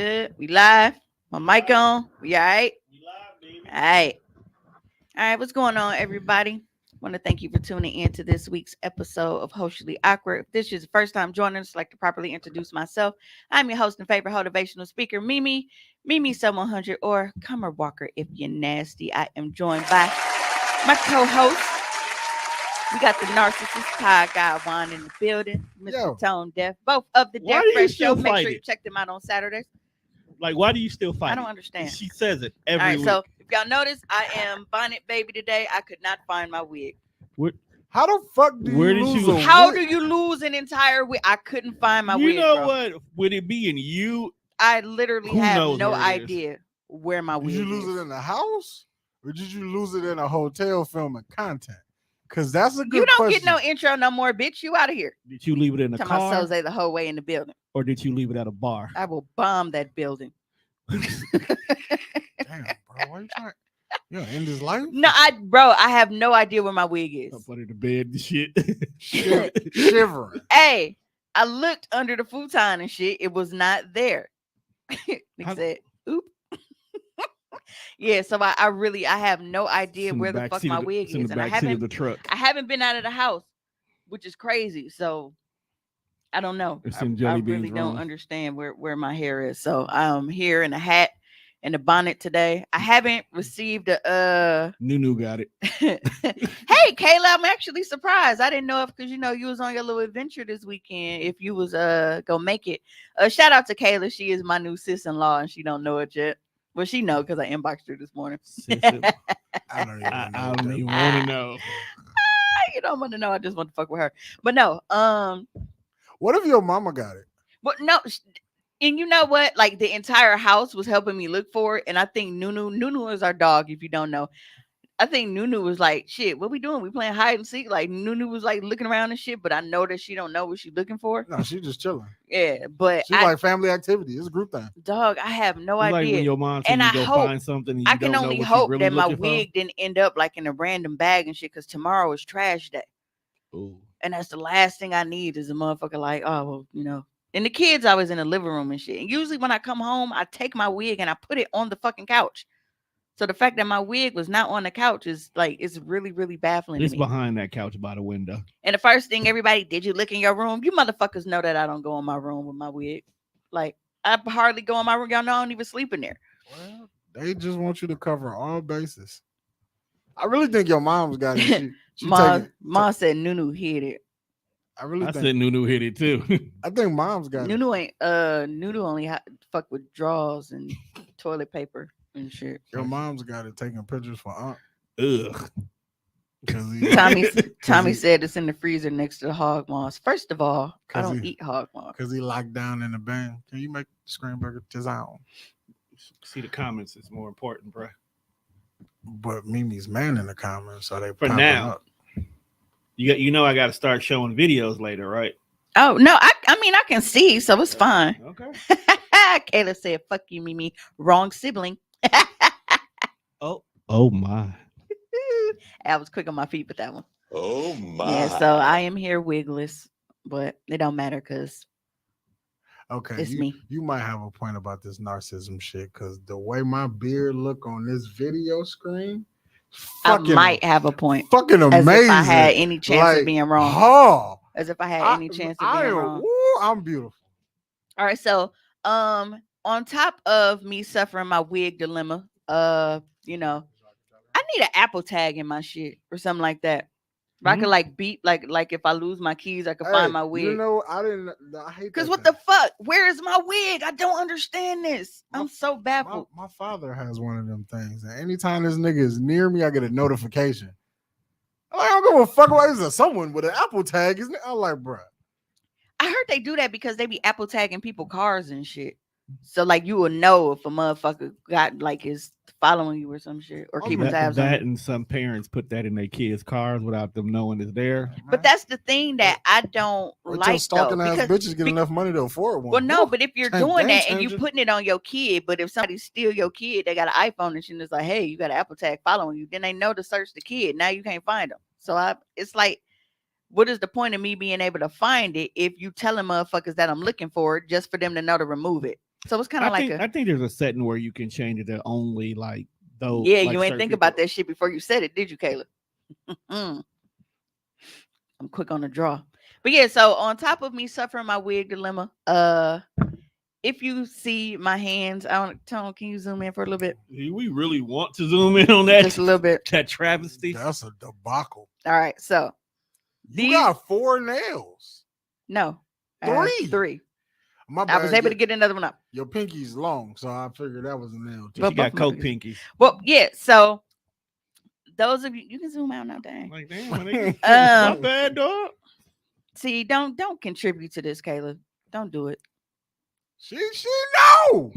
Good. We live. My mic on. We all right? We live, baby. All right. All right. What's going on, everybody? Want to thank you for tuning in to this week's episode of Hoecially Awkward. If this is the first time joining us, I'd like to properly introduce myself. I'm your host and favorite motivational speaker, Mimi 700, or Comer Walker if you're nasty. I am joined by my co-host. We got the narcissist pie guy Juan in the building, Mr. Yo. Tone Deaf, both of the Why Deaf do you Fresh still Show. Make fight sure you it? check them out on Saturdays. Like, why do you still fight? I don't it? understand. She says it All every right, week. so if y'all notice, I am bonnet baby today. I could not find my wig. How the fuck do Where you did lose you- a How wig? do you lose an entire wig? I couldn't find my you wig. know bro. what? With it being you, I literally Who have knows no where it is? idea where my Did wig you lose is. it in the house? Or did you lose it in a hotel filming content? Because that's a good You don't question. get no intro no more, bitch. You out of here. did you leave it in the Talking about car, Soze the whole way in the building. or did you leave it at a bar? I will bomb that building. Damn, bro. Why you trying? You gonna end his life? No, I have no idea where my wig is. Up under the bed and shit. Shivering. Hey, I looked under the futon and shit. It was not there. Nick How- said, oop. Yeah, so I have no idea It's in where the back fuck seat my of the- wig it's in is. the And I back seat of haven't the truck. been out of the house, which is crazy. So I don't know. It's I, in Jelly I really Bean's don't room. understand where my hair is. So I'm here in a hat and a bonnet today. I haven't received a Nunu got it. Hey Kayla, I'm actually surprised. I didn't know if because you was on your little adventure this weekend, if you was gonna make it. Shout out to Kayla. She is my new sis-in-law and she don't know it yet. Well, she know because I inboxed her this morning. Sister, I don't even know. I what don't that even was. want to know. You don't want to know. I just want to fuck with her. But no, What if your mama got it? but no, and you know what? Like the entire house was helping me look for it, and I think Nunu is our dog. If you don't know, I think Nunu was like, "Shit, what we doing? We playing hide and seek." Like Nunu was like looking around and shit, but I know that she don't know what she's looking for. No, she just chilling. Yeah, but She's like family activity. It's a group thing. dog, I have no It's like idea. when your mom And said you I go hope- find something and you I can don't know only what hope you're really that my looking wig didn't end up like in a random bag and shit. Because tomorrow is trash day, for. Ooh. and that's the last thing I need is a motherfucker like, oh well, And the kids always in the living room and shit. And usually when I come home, I take my wig and I put it on the fucking couch. So the fact that my wig was not on the couch is like, it's really, really baffling It's to me. behind that couch by the window. And the first thing, everybody, did you look in your room? You motherfuckers know that I don't go in my room with my wig. Like, I hardly go in my room. Y'all know I don't even sleep in there. Well, they just want you to cover all bases. I really think your mom's got it. She Ma said Nunu hit it. I really I think. said Nunu hit it too. I think mom's got it. Nunu only fuck with drawers and toilet paper and shit. Your mom's got it taking pictures for Aunt. Ugh. Tommy said it's in the freezer next to the hog moss. First of all, I 'Cause don't he- eat hog moss. Because he locked down in the band. Can you make the screen burger design? See the comments is more important, bro. But Mimi's man in the comments, so they For popping now. up. I got to start showing videos later, right? Oh no, I mean I can see, so it's fine. Okay. Kayla said, "Fuck you, Mimi." Wrong sibling. Oh my. I was quick on my feet with that one. Oh my. Yeah, so I am here wigless, but it don't matter because Okay, it's you, me. you might have a point about this narcissism shit because the way my beard look on this video screen, I fucking, might have a point. fucking As amazing. if I had any chance Like, of being wrong. Oh, As if I had any chance of being wrong. I'm beautiful. All right, so on top of me suffering my wig dilemma, I need an Apple tag in my shit or something like that. Where I could like beat like if I lose my keys, I could find my wig. You know, I hate Because that what thing. the fuck? Where is my wig? I don't understand this. I'm so baffled. My father has one of them things, and anytime this nigga is near me, I get a notification. I'm like, I don't give a fuck why is there someone with an Apple tag, isn't it? I'm like, bruh. I heard they do that because they be Apple tagging people cars and shit. So like you will know if a motherfucker got like is following you or some shit or keeping tabs on you. That and some parents put that in their kids' cars without them knowing it's there. But that's the thing that I don't Wait till like stalking though. ass Because, bitches get enough money to afford one. well, no, Woo. but if you're Change- doing game that and you changer. putting it on your kid, but if somebody steal your kid, they got an iPhone and shit, and it's like, hey, you got an Apple tag following you, then they know to search the kid. Now you can't find them. So it's like, what is the point of me being able to find it if you telling motherfuckers that I'm looking for it just for them to know to remove it? So it's kind of like a I think there's a setting where you can change it to only like though yeah. like You ain't certain think people. about that shit before you said it, did you, Kayla? Mm, I'm quick on the draw. But yeah, so on top of me suffering my wig dilemma, if you see my hands, I don't Tone, can you zoom in for a little bit? Do we really want to zoom in on that Just a little bit. that travesty? That's a debacle. All right. So You these got 4 nails. no, I have 3. three. My I was bad. able to get another one up. Your pinky's long, so I figured that was a nail too. But She both got of my coke pinkies. pinkies. Well, yeah. So those of you, you can zoom out now, dang. Like damn, my nigga. My Um, bad, dog. see, don't contribute to this, Kayla. Don't do it. she know.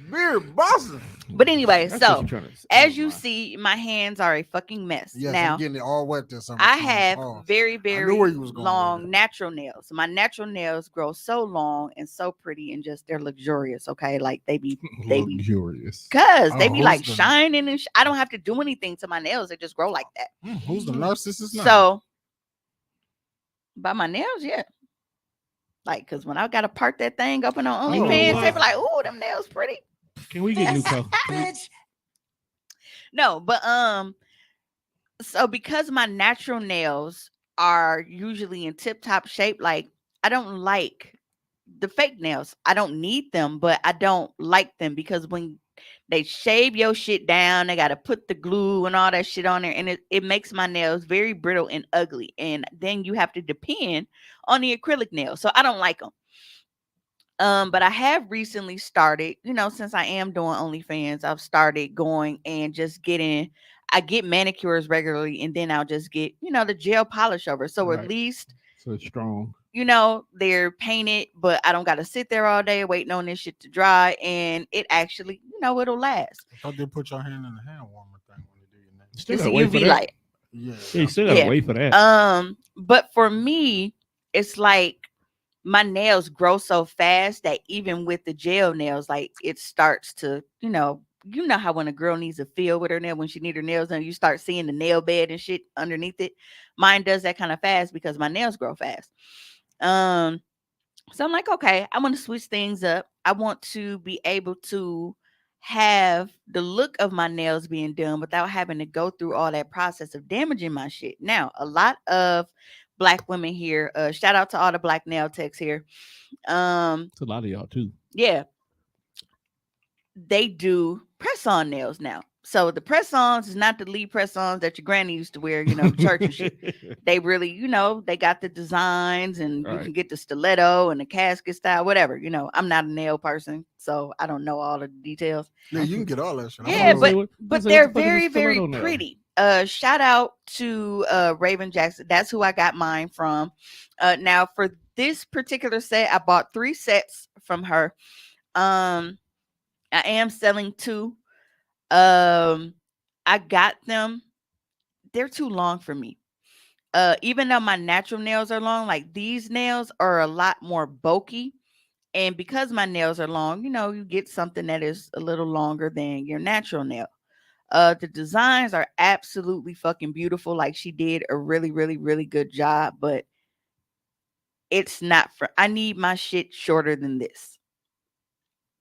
Beard busting. But anyway, That's what so you trying to say. as Never you mind. see, my hands are a fucking mess. Yes, I'm Now, getting it all wet this summer. I have Pause. very, I knew where very you was going with long it. natural nails. My natural nails grow so long and so pretty and just they're luxurious. Okay, like they be Luxurious. cause they Oh, be who's like the shining and I don't have to do anything to my nails. They just grow like that. who's the narcissist now? So by my nails, yeah. Like, cause when I gotta part that thing open on Oh, OnlyFans, they wow. be like, "Ooh, them nails pretty." Can we get new co? No, but so because my natural nails are usually in tip top shape, like I don't like the fake nails. I don't need them, but I don't like them because when they shave your shit down, they got to put the glue and all that shit on there, and it makes my nails very brittle and ugly. And then you have to depend on the acrylic nails, so I don't like them. But I have recently started, since I am doing OnlyFans, I've started going and just getting. I get manicures regularly, and then I'll just get, the gel polish over. So at Right. least So it's strong. they're painted, but I don't got to sit there all day waiting on this shit to dry, and it actually, it'll last. I thought they put your hand in the hand warmer thing when they do your nails. Still It's gotta a wait for UV that. light. Yeah. Yeah, you still gotta Yeah. wait for that. But for me, it's like my nails grow so fast that even with the gel nails, like it starts to, how when a girl needs a feel with her nail, when she need her nails done, you start seeing the nail bed and shit underneath it. Mine does that kind of fast because my nails grow fast. Um, so I'm like, okay, I want to switch things up. I want to be able to have the look of my nails being done without having to go through all that process of damaging my shit. Now, a lot of black women here, shout out to all the black nail techs here. It's a lot of y'all too. Yeah, they do press on nails now. So the press ons is not the lead press ons that your granny used to wear, to church and shit. They really, they got the designs and you Right. can get the stiletto and the casket style, whatever. I'm not a nail person, so I don't know all the details. Yeah, you can get all that shit. I Yeah, don't say know. what- but say what they're the fuck is a very, very stiletto nail? pretty. Shout out to Raven Jackson. That's who I got mine from. Now for this particular set, I bought 3 sets from her. I am selling 2. I got them. They're too long for me. Even though my natural nails are long, like these nails are a lot more bulky. And because my nails are long, you get something that is a little longer than your natural nail. The designs are absolutely fucking beautiful. Like she did a really, really, really good job, but it's not for I need my shit shorter than this.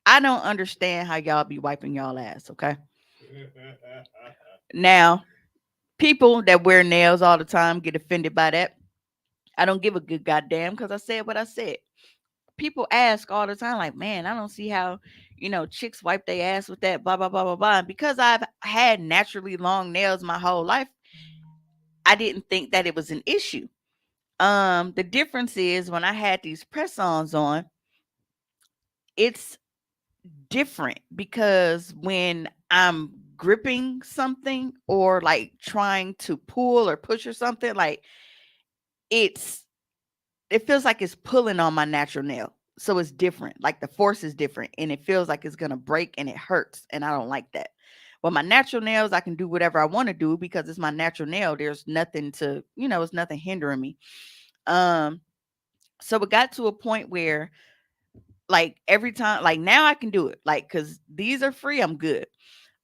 I don't understand how y'all be wiping y'all ass, okay? Now, people that wear nails all the time get offended by that. I don't give a good goddamn because I said what I said. People ask all the time, like, man, I don't see how, chicks wipe their ass with that, blah, blah, blah, blah, blah. And because I've had naturally long nails my whole life, I didn't think that it was an issue. The difference is when I had these press-ons on, it's different because when I'm gripping something or like trying to pull or push or something, like it's it feels like it's pulling on my natural nail. So it's different. Like the force is different and it feels like it's gonna break and it hurts. And I don't like that. Well, my natural nails, I can do whatever I want to do because it's my natural nail. There's nothing to, it's nothing hindering me. Um, so it got to a point where like every time, like now I can do it. Like, cause these are free, I'm good.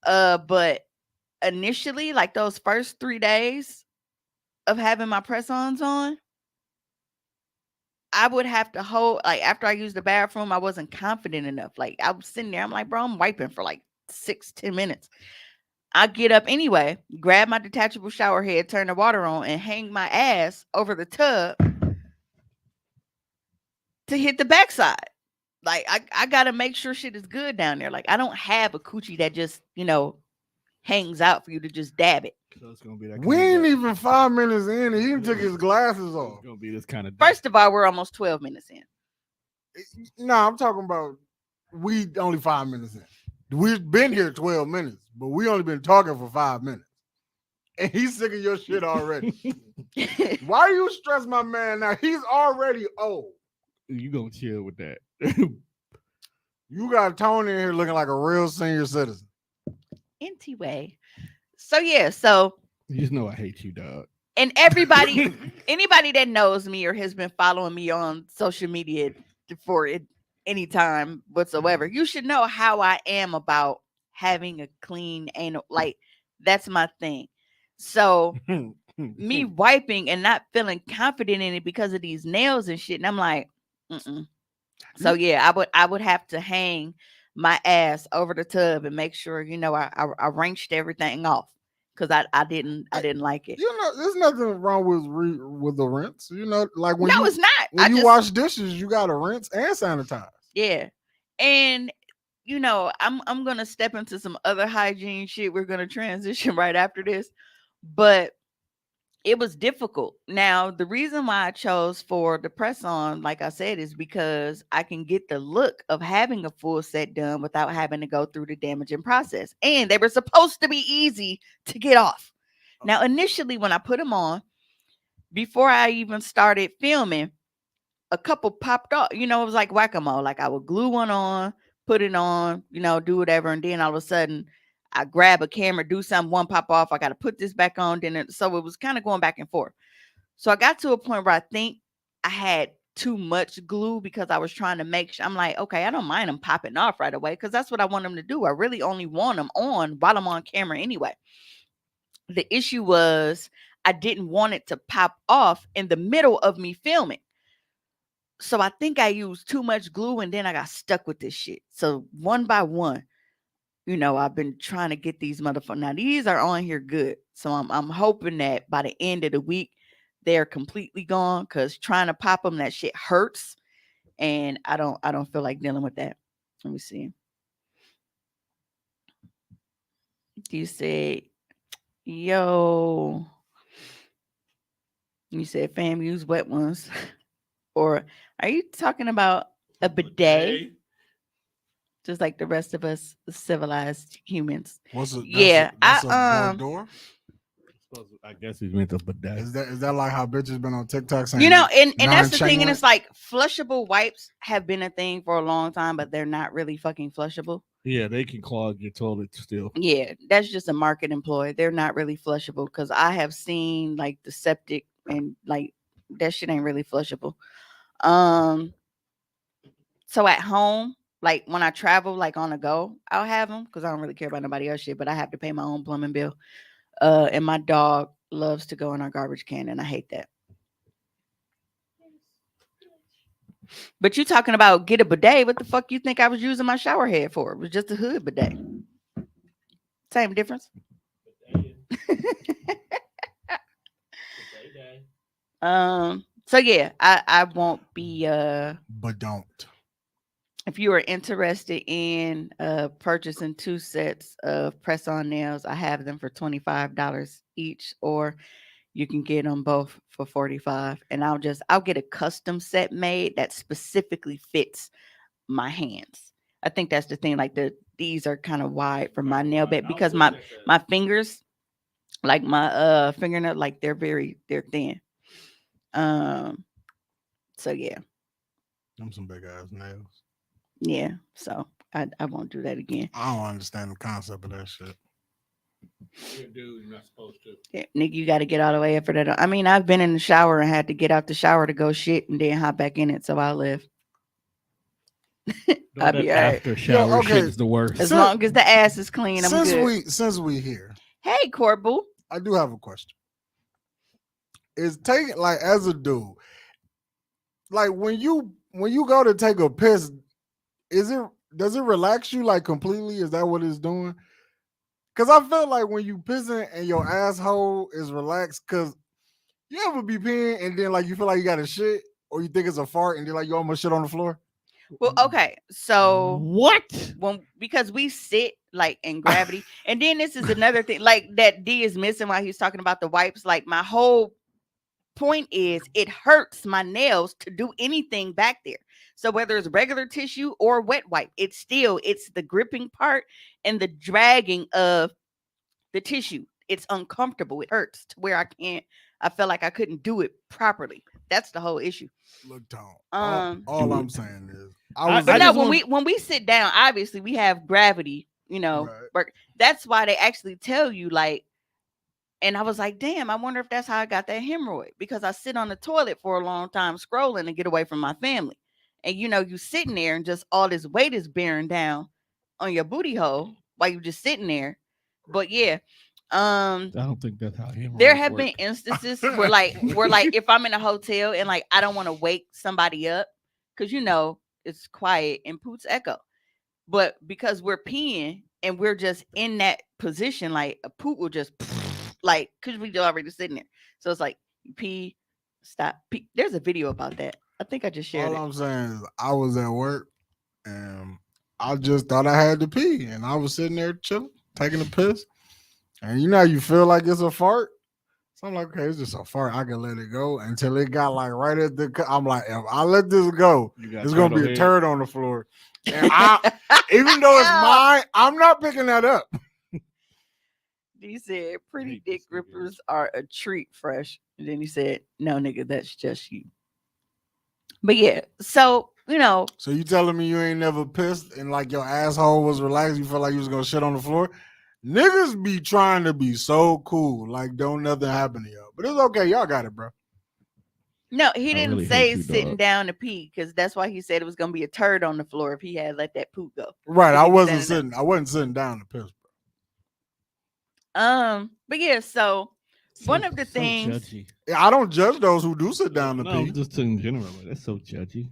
But initially, like those first 3 days of having my press-ons on, I would have to hold, like, after I used the bathroom, I wasn't confident enough. Like, I was sitting there, I'm like, bro, I'm wiping for like 6, 10 minutes. I get up anyway, grab my detachable shower head, turn the water on, and hang my ass over the tub to hit the backside. Like, I gotta make sure shit is good down there. Like, I don't have a coochie that just, hangs out for you to just dab it. So it's gonna be that. We ain't even 5 minutes in, and he took his glasses off. It's gonna be this kind of. First of all, we're almost 12 minutes in. No, I'm talking about we only 5 minutes in. We've been here 12 minutes, but we only been talking for 5 minutes. And he's sick of your shit already. Why do you stress my man now? He's already old. You gonna chill with that? You got Tony in here looking like a real senior citizen. Anyway. So yeah, so you just know I hate you, dog. And everybody, anybody that knows me or has been following me on social media for it any time whatsoever, you should know how I am about having a clean anal. Like, that's my thing. So me wiping and not feeling confident in it because of these nails and shit, and I'm like, mm-mm. So yeah, I would have to hang my ass over the tub and make sure, I wrenched everything off. Because I didn't like it. There's nothing wrong with the rinse. Like when it's not. When you wash dishes, you gotta rinse and sanitize. Yeah, and I'm gonna step into some other hygiene shit. We're gonna transition right after this, but it was difficult. Now, the reason why I chose for the press on, like I said, is because I can get the look of having a full set done without having to go through the damaging process. And they were supposed to be easy to get off. Now, initially, when I put them on, before I even started filming, a couple popped off. It was like whack-a-mole. Like, I would glue one on, put it on, do whatever. And then all of a sudden, I grab a camera, do something, one pop off. I got to put this back on. So it was kind of going back and forth. So I got to a point where I think I had too much glue because I was trying to make sure. I'm like, okay, I don't mind them popping off right away because that's what I want them to do. I really only want them on while I'm on camera anyway. The issue was I didn't want it to pop off in the middle of me filming. So I think I used too much glue and then I got stuck with this shit. So one by one, I've been trying to get these motherfuckers. Now these are on here good. So I'm hoping that by the end of the week, they're completely gone. Cause trying to pop them, that shit hurts. And I don't feel like dealing with that. Let me see. You said, yo. You said fam use wet ones. Or are you talking about a bidet? Just like the rest of us civilized humans. What's it? Yeah, that's a door. I guess he's meant to bidet. Is that like how bitches been on TikTok saying? And that's the thing, and it's like flushable wipes have been a thing for a long time, but they're not really fucking flushable. Yeah, they can clog your toilet still. Yeah, that's just a market employee. They're not really flushable because I have seen like the septic and like that shit ain't really flushable. So at home, like when I travel, like on the go, I'll have them because I don't really care about nobody else shit, but I have to pay my own plumbing bill. And my dog loves to go in our garbage can, and I hate that. But you talking about get a bidet? What the fuck you think I was using my shower head for? It was just a hood bidet. Same difference. So yeah, I won't be but don't. If you are interested in purchasing 2 sets of press-on nails, I have them for $25 each, or you can get them both for $45. And I'll get a custom set made that specifically fits my hands. I think that's the thing. Like these are kind of wide for my nail bed because my fingers, like my fingernail, like they're thin. So yeah. Them some big ass nails. Yeah, so I won't do that again. I don't understand the concept of that shit. You're a dude, you're not supposed to. Yeah, Nick, you got to get all the way up for that. I mean, I've been in the shower and had to get out the shower to go shit and then hop back in it, so I live. I'll be all right. After shower shit is the worst. As long as the ass is clean, I'm good. Since we here, hey, Corbu, I do have a question. Is taking like as a dude, like when you go to take a piss, does it relax you like completely? Is that what it's doing? Cause I feel like when you pissing and your asshole is relaxed, cause you ever be peeing and then like you feel like you got a shit, or you think it's a fart and then like you almost shit on the floor. Well, okay. So What? because we sit like in gravity, and then this is another thing like that D is missing while he's talking about the wipes. Like my whole point is it hurts my nails to do anything back there. So whether it's regular tissue or wet wipe, it's the gripping part and the dragging of the tissue. It's uncomfortable. It hurts to where I felt like I couldn't do it properly. That's the whole issue. Look, Tom. All Do I'm it. saying is But I no, just when want. we sit down, obviously we have gravity, right. work. That's why they actually tell you like, and I was like, damn, I wonder if that's how I got that hemorrhoid because I sit on the toilet for a long time scrolling to get away from my family. And you sitting there and just all this weight is bearing down on your booty hole while you just sitting there. But yeah, I don't think that's how there hemorrhoids have been work. instances where like if I'm in a hotel and like I don't want to wake somebody up because it's quiet and poots echo. But because we're peeing and we're just in that position, like a poop will just like because we already sitting there. So it's like you pee, stop. Pee. There's a video about that. I think I just shared All it. I'm saying is I was at work and I just thought I had to pee, and I was sitting there chilling, taking a piss, and you know how you feel like it's a fart. So I'm like, okay, it's just a fart. I can let it go until it got like right at the. I'm like, if I let this go, You got there's gonna be a head. turd on the floor. And even though it's mine, I'm not picking that up. He said, "Pretty hate dick this nigga. grippers are a treat, fresh." And then he said, "No, nigga, that's just you." But yeah, so So you telling me you ain't never pissed and like your asshole was relaxed? You felt like you was gonna shit on the floor? Niggas be trying to be so cool, like don't nothing happen to y'all. But it's okay, y'all got it, bro. no, he I didn't really say hate you, sitting dog. down to pee because that's why he said it was gonna be a turd on the floor if he had let that poop go. Right, If I he was wasn't standing sitting. I wasn't sitting down to piss, bro. up. But yeah, so one of the So things. judgy. Yeah, I don't judge those who do sit down to No, pee. just in general. That's so judgy.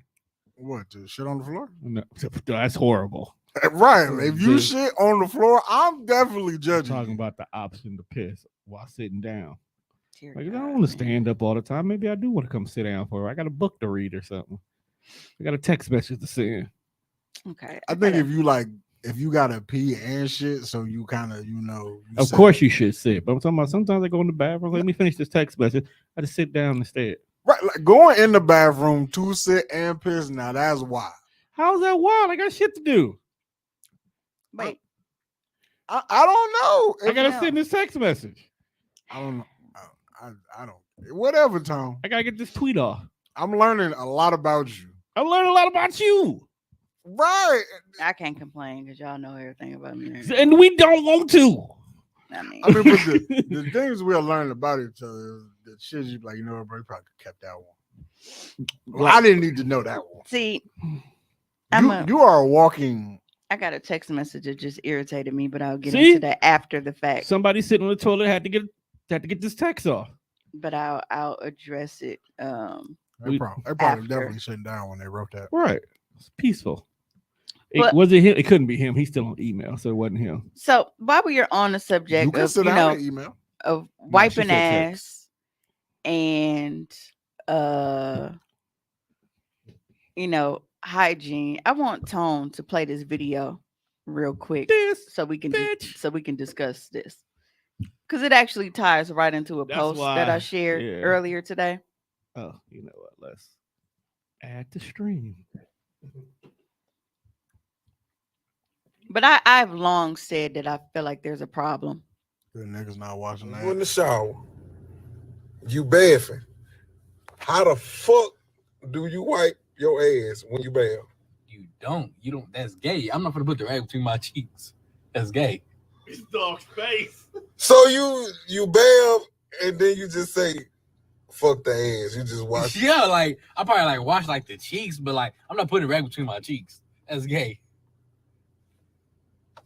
What, to shit on the floor? No, that's horrible. Right. If you Just- shit on the floor, I'm definitely I'm judging talking you. about the option to piss while sitting down. Dear Like, I God, don't want to man. stand up all the time. Maybe I do want to come sit down for it. I got a book to read or something. I got a text message to send. Okay, I think if you gotta pee and shit, so you kind of you Of sit. course you should sit, but I'm talking about sometimes I go in the bathroom. Let me finish this text message. I just sit down instead. Right, like going in the bathroom to sit and piss. Now that's wild. How's that wild? I got shit to do. wait. I don't know. I If, gotta No. send this text message. I don't know. I don't. Whatever, Tom. I gotta get this tweet off. I'm learning a lot about you. I learned a lot about you, Right. I can't complain because y'all know everything about me. and we don't want to. I mean, I mean, but the things we'll learn about each other is the shit you be like, bro, you probably kept that one. Well, I didn't need to know that one. see, You are a walking. I got a text message that just irritated me, but I'll get See? into that after the fact. Somebody sitting on the toilet had to get this text off. But I'll address it. They probably After. definitely sitting down when they wrote that. Right. It's peaceful. But- Was it him? It couldn't be him. He's still on email, so it wasn't him. So while we are on the subject You can of sit down and email. of she wiping said text. ass and hygiene, I want Tone to play this video real quick This so we can bitch. discuss this because it actually ties right into a That's post that I why- shared yeah. earlier today. Oh, you know what? Let's add to stream. But I've long said that I feel like there's a problem. The niggas not watching You in that. the shower, you bathing. How the fuck do you wipe your ass when you bath? You don't. You don't. That's gay. I'm not gonna put the rag between my cheeks. That's gay. It's dog's face. So you bath and then you just say, "Fuck the ass." You just wash. Yeah, like I probably like wash like the cheeks, but like I'm not putting rag between my cheeks. That's gay.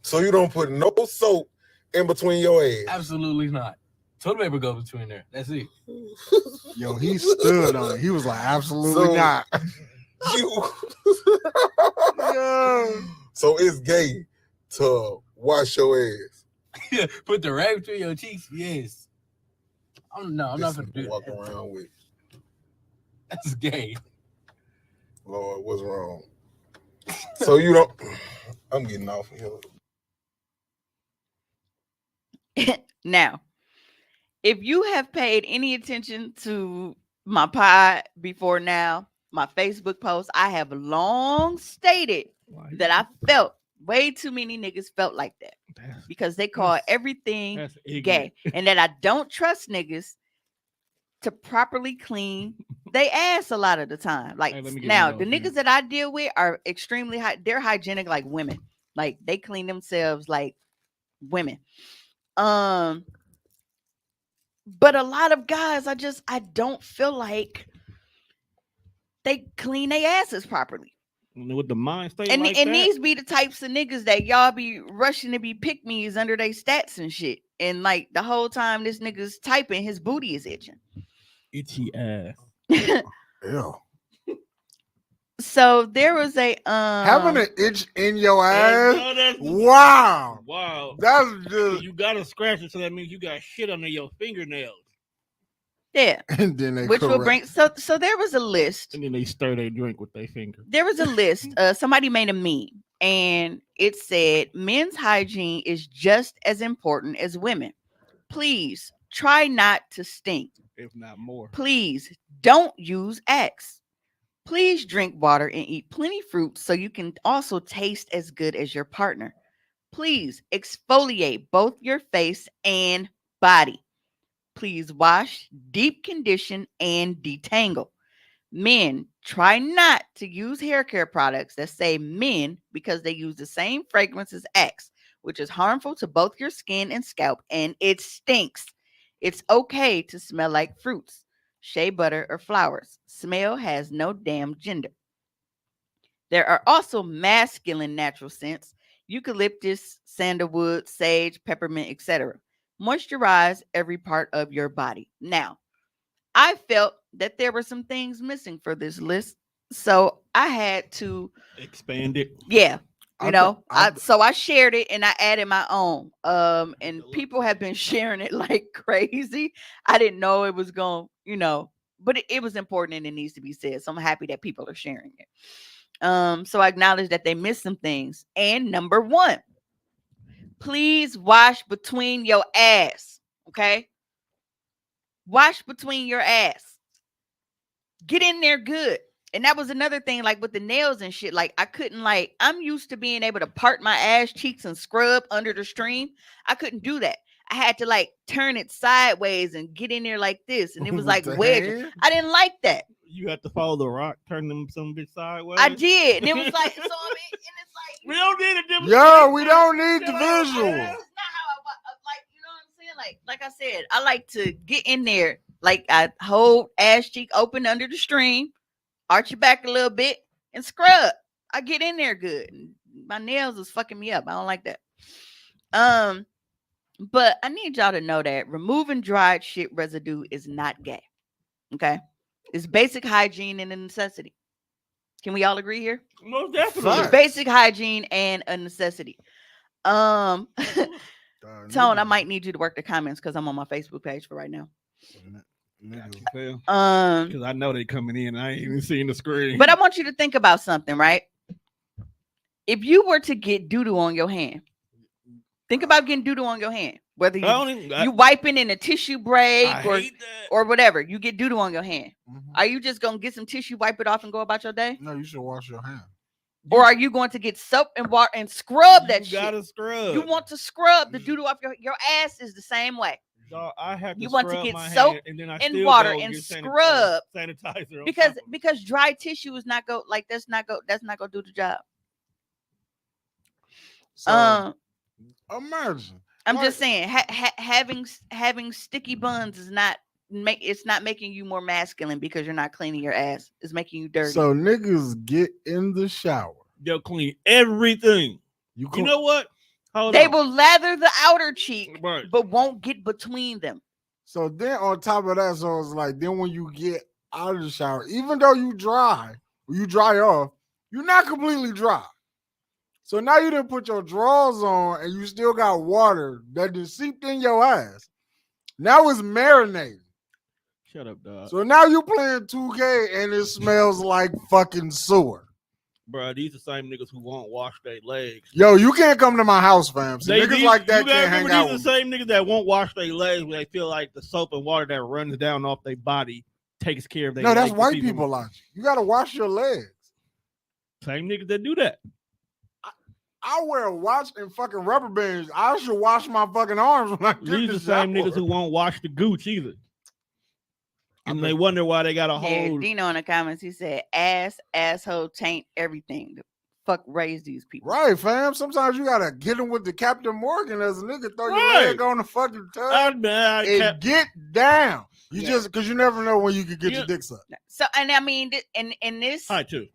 So you don't put no soap in between your ass. Absolutely not. Toilet paper go between there. That's it. Yo, he stood on it. He was like, absolutely So- not. You. Yo. So it's gay to wash your ass. Put the rag between your cheeks. Yes. I'm not This gonna nigga do walk that. around with. That's gay. Lord, what's wrong? So you don't. I'm getting off of here. Now, if you have paid any attention to my pod before now, my Facebook post, I have long stated that I felt way too many niggas felt like that because they call everything That's gay, ignorant. and that I don't trust niggas to properly clean they ass a lot of the time. Like Hey, let me get now, one the of those, niggas that I deal with are extremely high. They're hygienic like women. Like they clean themselves like women. But a lot of guys, I don't feel like they clean their asses properly. With the mind state And like and that, these be the types of niggas that y'all be rushing to be pick me's under their stats and shit. And like the whole time this nigga's typing, his booty is itching. itchy ass. Ew. So there was a Having an itch in your ass. no, that's- Wow. Wow. That's just. You gotta scratch it, so that means you got shit under your fingernails. yeah, And then they which will correct. bring so there was a list. And then they stir their drink with their finger. There was a list. Somebody made a meme and it said men's hygiene is just as important as women. Please try not to stink. If not more. Please don't use Axe. Please drink water and eat plenty fruit so you can also taste as good as your partner. Please exfoliate both your face and body. Please wash, deep condition, and detangle. Men, try not to use hair care products that say men because they use the same fragrance as Axe, which is harmful to both your skin and scalp, and it stinks. It's okay to smell like fruits, shea butter, or flowers. Smell has no damn gender. There are also masculine natural scents: eucalyptus, sandalwood, sage, peppermint, etc. Moisturize every part of your body. Now, I felt that there were some things missing for this list, so I had to, Expand it. yeah, I th- I th- so I shared it and I added my own. And people have been sharing it like crazy. I didn't know it was going, but it was important and it needs to be said. So I'm happy that people are sharing it. So I acknowledge that they missed some things. And number one, please wash between your ass. Okay. Wash between your ass. Get in there good. And that was another thing, like with the nails and shit. Like, I couldn't, like, I'm used to being able to part my ass cheeks and scrub under the stream. I couldn't do that. I had to, like, turn it sideways and get in there like this. And it was With like the wedging. hand? I didn't like that. You have to follow the rock, turn them some bitch sideways. I did. And it was like, so I mean, and it's like, We don't need a different. Yo, we don't need the that's visual. not how I like, you know what I'm saying? Like I said, I like to get in there. Like, I hold ass cheek open under the stream, arch your back a little bit, and scrub. I get in there good. My nails is fucking me up. I don't like that. But I need y'all to know that removing dried shit residue is not gay. Okay, it's basic hygiene and a necessity. Can we all agree here? Most definitely. It's Facts. basic hygiene and a necessity. Tone, I Niggas- might need you to work the comments because I'm on my Facebook page for right now. niggas- Because I know they coming in. I ain't even seen the screen. But I want you to think about something, right? If you were to get doo-doo on your hand, think about getting doo-doo on your hand. Whether you wiping in a tissue break I or hate that. or whatever, you get doo-doo on your hand. Mhm. Are you just gonna get some tissue, wipe it off, and go about your day? No, you should wash your hands. Or are you going to get soap and water and scrub that You shit? gotta scrub. You want to scrub the doo-doo off your ass is the same way. Dog, I have to You want to scrub get my soap hand, and then I and still water go and get scrub sanitizer on because top of it. because dry tissue is not go like that's not gonna do the job. So imagine. I'm Like- just saying having sticky buns is not it's not making you more masculine because you're not cleaning your ass. It's making you dirty. So niggas get in the shower. They'll clean everything. You You know what? Hold they on. will lather the outer cheek, Right. but won't get between them. So then on top of that, so it's like then when you get out of the shower, even though you dry off, you're not completely dry. So now you didn't put your drawers on and you still got water that just seeped in your ass. Now it's marinating. Shut up, dog. So now you playing 2K and it smells like fucking sewer. Bro, these are the same niggas who won't wash their legs. Yo, you can't come to my house, fam. See, niggas like that you gotta can't hang remember out these are with the me. same niggas that won't wash their legs when they feel like the soap and water that runs down off their body takes care of their No, legs. that's to white keep them- people logic. You gotta wash your legs. Same niggas that do that. I wear a watch and fucking rubber bands. I should wash my fucking arms when I get These the the same shower. niggas who won't wash the gooch either. And they wonder why they got a Yeah, whole. Dino in the comments, he said, ass, asshole, taint, everything. The fuck raised these people. Right, fam. Sometimes you gotta get them with the Captain Morgan as a nigga. Throw your Right. leg on the fucking tub I and get down. You Yeah. just because you never know when you can get Yeah. your dick sucked. So, and I mean, in this, Hi too.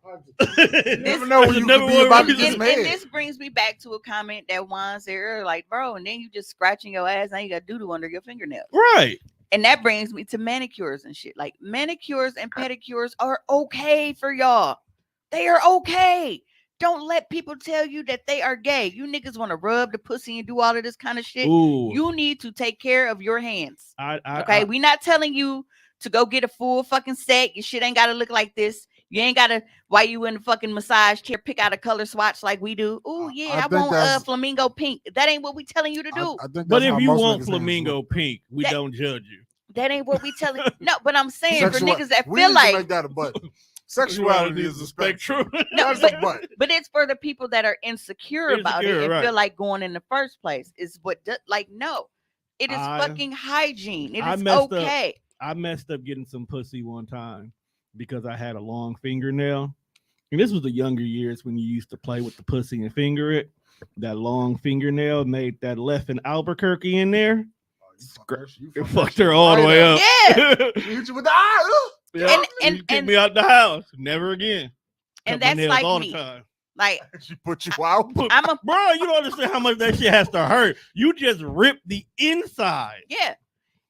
You never know when you never can be about to wanna- get and mad. this brings me back to a comment that Juan said earlier, like, bro, and then you just scratching your ass, now you got doo-doo under your fingernails. Right. And that brings me to manicures and shit. Like, manicures and pedicures are okay for y'all. They are okay. Don't let people tell you that they are gay. You niggas want to rub the pussy and do all of this kind of shit. Ooh. You need to take care of your hands. I Okay, we not telling you to go get a full fucking set. Your shit ain't gotta look like this. You ain't gotta, while you in the fucking massage chair, pick out a color swatch like we do. Oh I yeah, I think want that's- flamingo pink. That ain't what we telling you to do. I think But that's how if you most want niggas' hands flamingo look. pink, we That- don't judge you. That ain't what we telling. No, but I'm saying for Sexual- niggas that we feel need to like make that a button. Sexuality is a spectrum. no, That's but, a button. but it's for the people that are insecure about it Insecure, and right. feel like going in the first place. Is what like no, it is I- fucking hygiene. It I is messed up. okay. I messed up getting some pussy one time because I had a long fingernail. And this was the younger years when you used to play with the pussy and finger it. That long fingernail made that left in Albuquerque in there. It fucked her all the way up. Yeah. She hit you with the eye. Yeah. And- You kicked and- me out the house. Never again. And Cut my that's nails like all me. the time. Like She put you out. I'm a Bro, you don't understand how much that shit has to hurt. You just ripped the inside. yeah.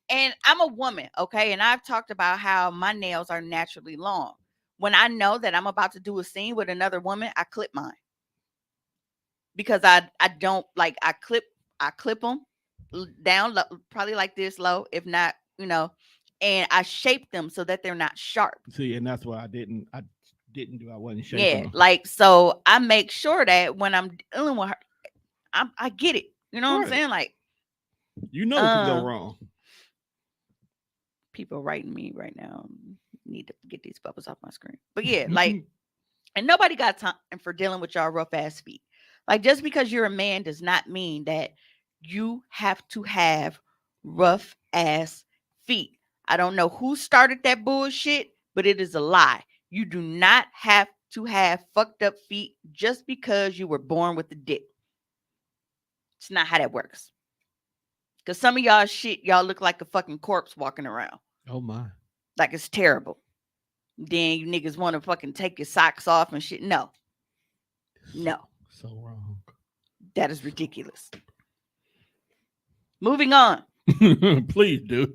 And I'm a woman, okay? And I've talked about how my nails are naturally long. When I know that I'm about to do a scene with another woman, I clip mine. Because I don't like I clip them down low, probably like this low, if not, and I shape them so that they're not sharp. See, and that's why I didn't do. I wasn't shaping Yeah, them. like so I make sure that when I'm dealing with her, I get it. You know what I'm Right. saying? Like You know what could go wrong. people writing me right now need to get these bubbles off my screen. But yeah, like, and nobody got time for dealing with y'all rough ass feet. Like, just because you're a man does not mean that you have to have rough ass feet. I don't know who started that bullshit, but it is a lie. You do not have to have fucked up feet just because you were born with a dick. It's not how that works. Because some of y'all shit, y'all look like a fucking corpse walking around. Oh my. Like it's terrible. Then you niggas want to fucking take your socks off and shit. No. No. So wrong. That is ridiculous. Moving on. Please do.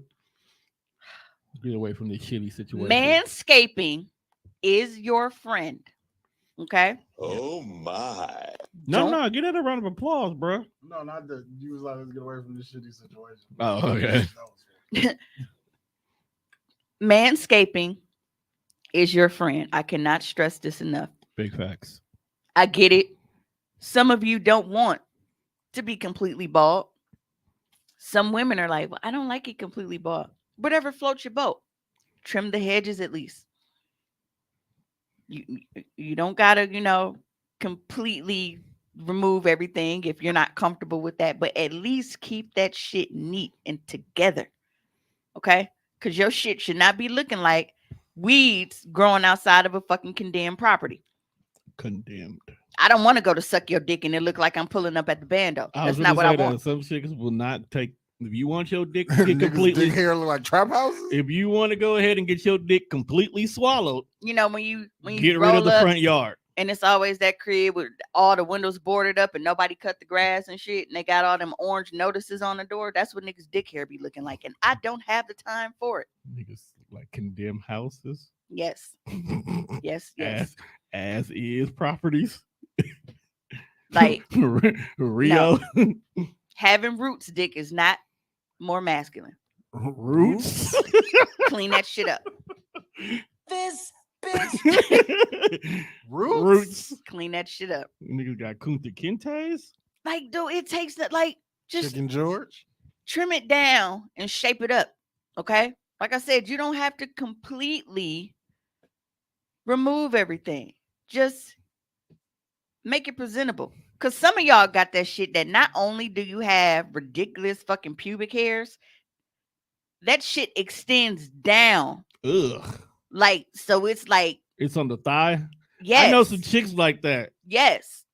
Get away from this shitty situation. Manscaping is your friend. Okay? Oh my. No, Don't- get that a round of applause, bro. No, not that. You was like, let's get away from this shitty situation. Oh, okay. That was- Manscaping is your friend. I cannot stress this enough. Big facts. I get it. Some of you don't want to be completely bald. Some women are like, well, I don't like it completely bald. Whatever floats your boat. Trim the hedges at least. You don't gotta, completely remove everything if you're not comfortable with that, but at least keep that shit neat and together. Okay? Because your shit should not be looking like weeds growing outside of a fucking condemned property. Condemned. I don't want to go to suck your dick and it look like I'm pulling up at the bando. That's not what I want. Some chicks will not take. If you want your dick to get Niggas' completely, dick hair look like trap houses. if you want to go ahead and get your dick completely swallowed, When you get rid roll of the up, front yard. And it's always that crib with all the windows boarded up and nobody cut the grass and shit. And they got all them orange notices on the door. That's what niggas' dick hair be looking like. And I don't have the time for it. Niggas like condemn houses. Yes. Yes. Yes. as is properties. Like Rio having roots dick is not more masculine. roots. Clean that shit up. This bitch. Roots. Clean that shit up. Niggas got Kunta Kintes. Like, dude, it takes that. Like, just Chicken George. trim it down and shape it up. Okay. Like I said, you don't have to completely remove everything. Just make it presentable. Cause some of y'all got that shit that not only do you have ridiculous fucking pubic hairs, that shit extends down. Ugh. Like, so it's like, It's on the thigh. yes. I know some chicks like that. Yes.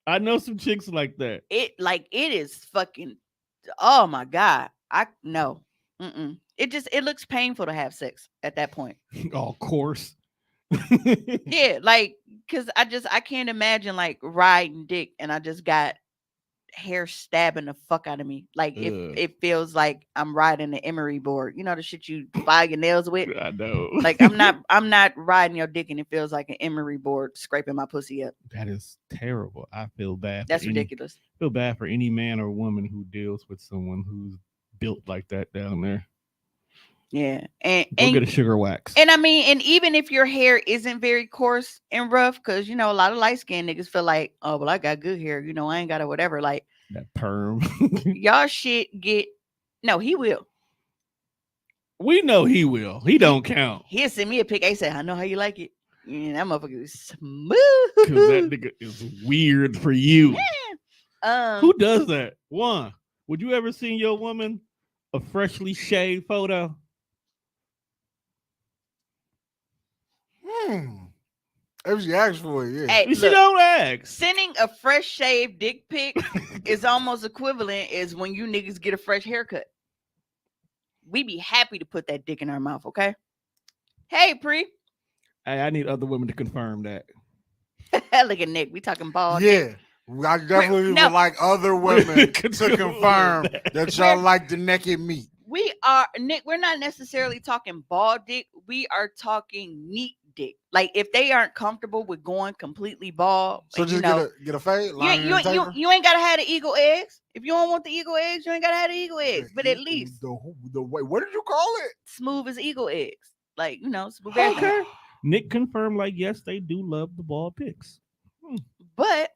I know some chicks like that. It is fucking, oh my God. I no. Mm-mm. It looks painful to have sex at that point. Oh, course. Yeah, like, cause I can't imagine like riding dick and I just got hair stabbing the fuck out of me. Like Ugh. it feels like I'm riding the emery board. You know the shit you file your nails with? I know. Like I'm not riding your dick and it feels like an emery board scraping my pussy up. That is terrible. I feel bad. That's ridiculous. Feel bad for any man or woman who deals with someone who's built like that down there. Yeah. Go get a sugar wax. And I mean, and even if your hair isn't very coarse and rough, because you know, a lot of light skinned niggas feel like, oh well, I got good hair, you know, I ain't got a whatever. Like that perm. y'all shit get no, he will. We know he will. He don't count. He'll send me a pic. I said, I know how you like it. And that motherfucker is smooth. Because that nigga is weird for you. Who does that? One, would you ever seen your woman a freshly shaved photo? If she asks for it, yeah. Hey, She look, don't ask. sending a fresh shaved dick pic is almost equivalent as when you niggas get a fresh haircut. We be happy to put that dick in our mouth, okay? Hey, Pre. Hey, I need other women to confirm that. Look at Nick. We talking bald. Yeah. I definitely no. would like other women to Confirm confirm that. that y'all like the naked meat. We are, Nick, we're not necessarily talking bald dick. We are talking neat dick. Like if they aren't comfortable with going completely bald, So like, just you know, get a fade. you ain't gotta have the eagle eggs. If you don't want the eagle eggs, you ain't gotta have the eagle eggs. But at least the way. What did you call it? smooth as eagle eggs. Like, you know, smooth Okay. as Nick confirmed, like, yes, they do love the bald pics. But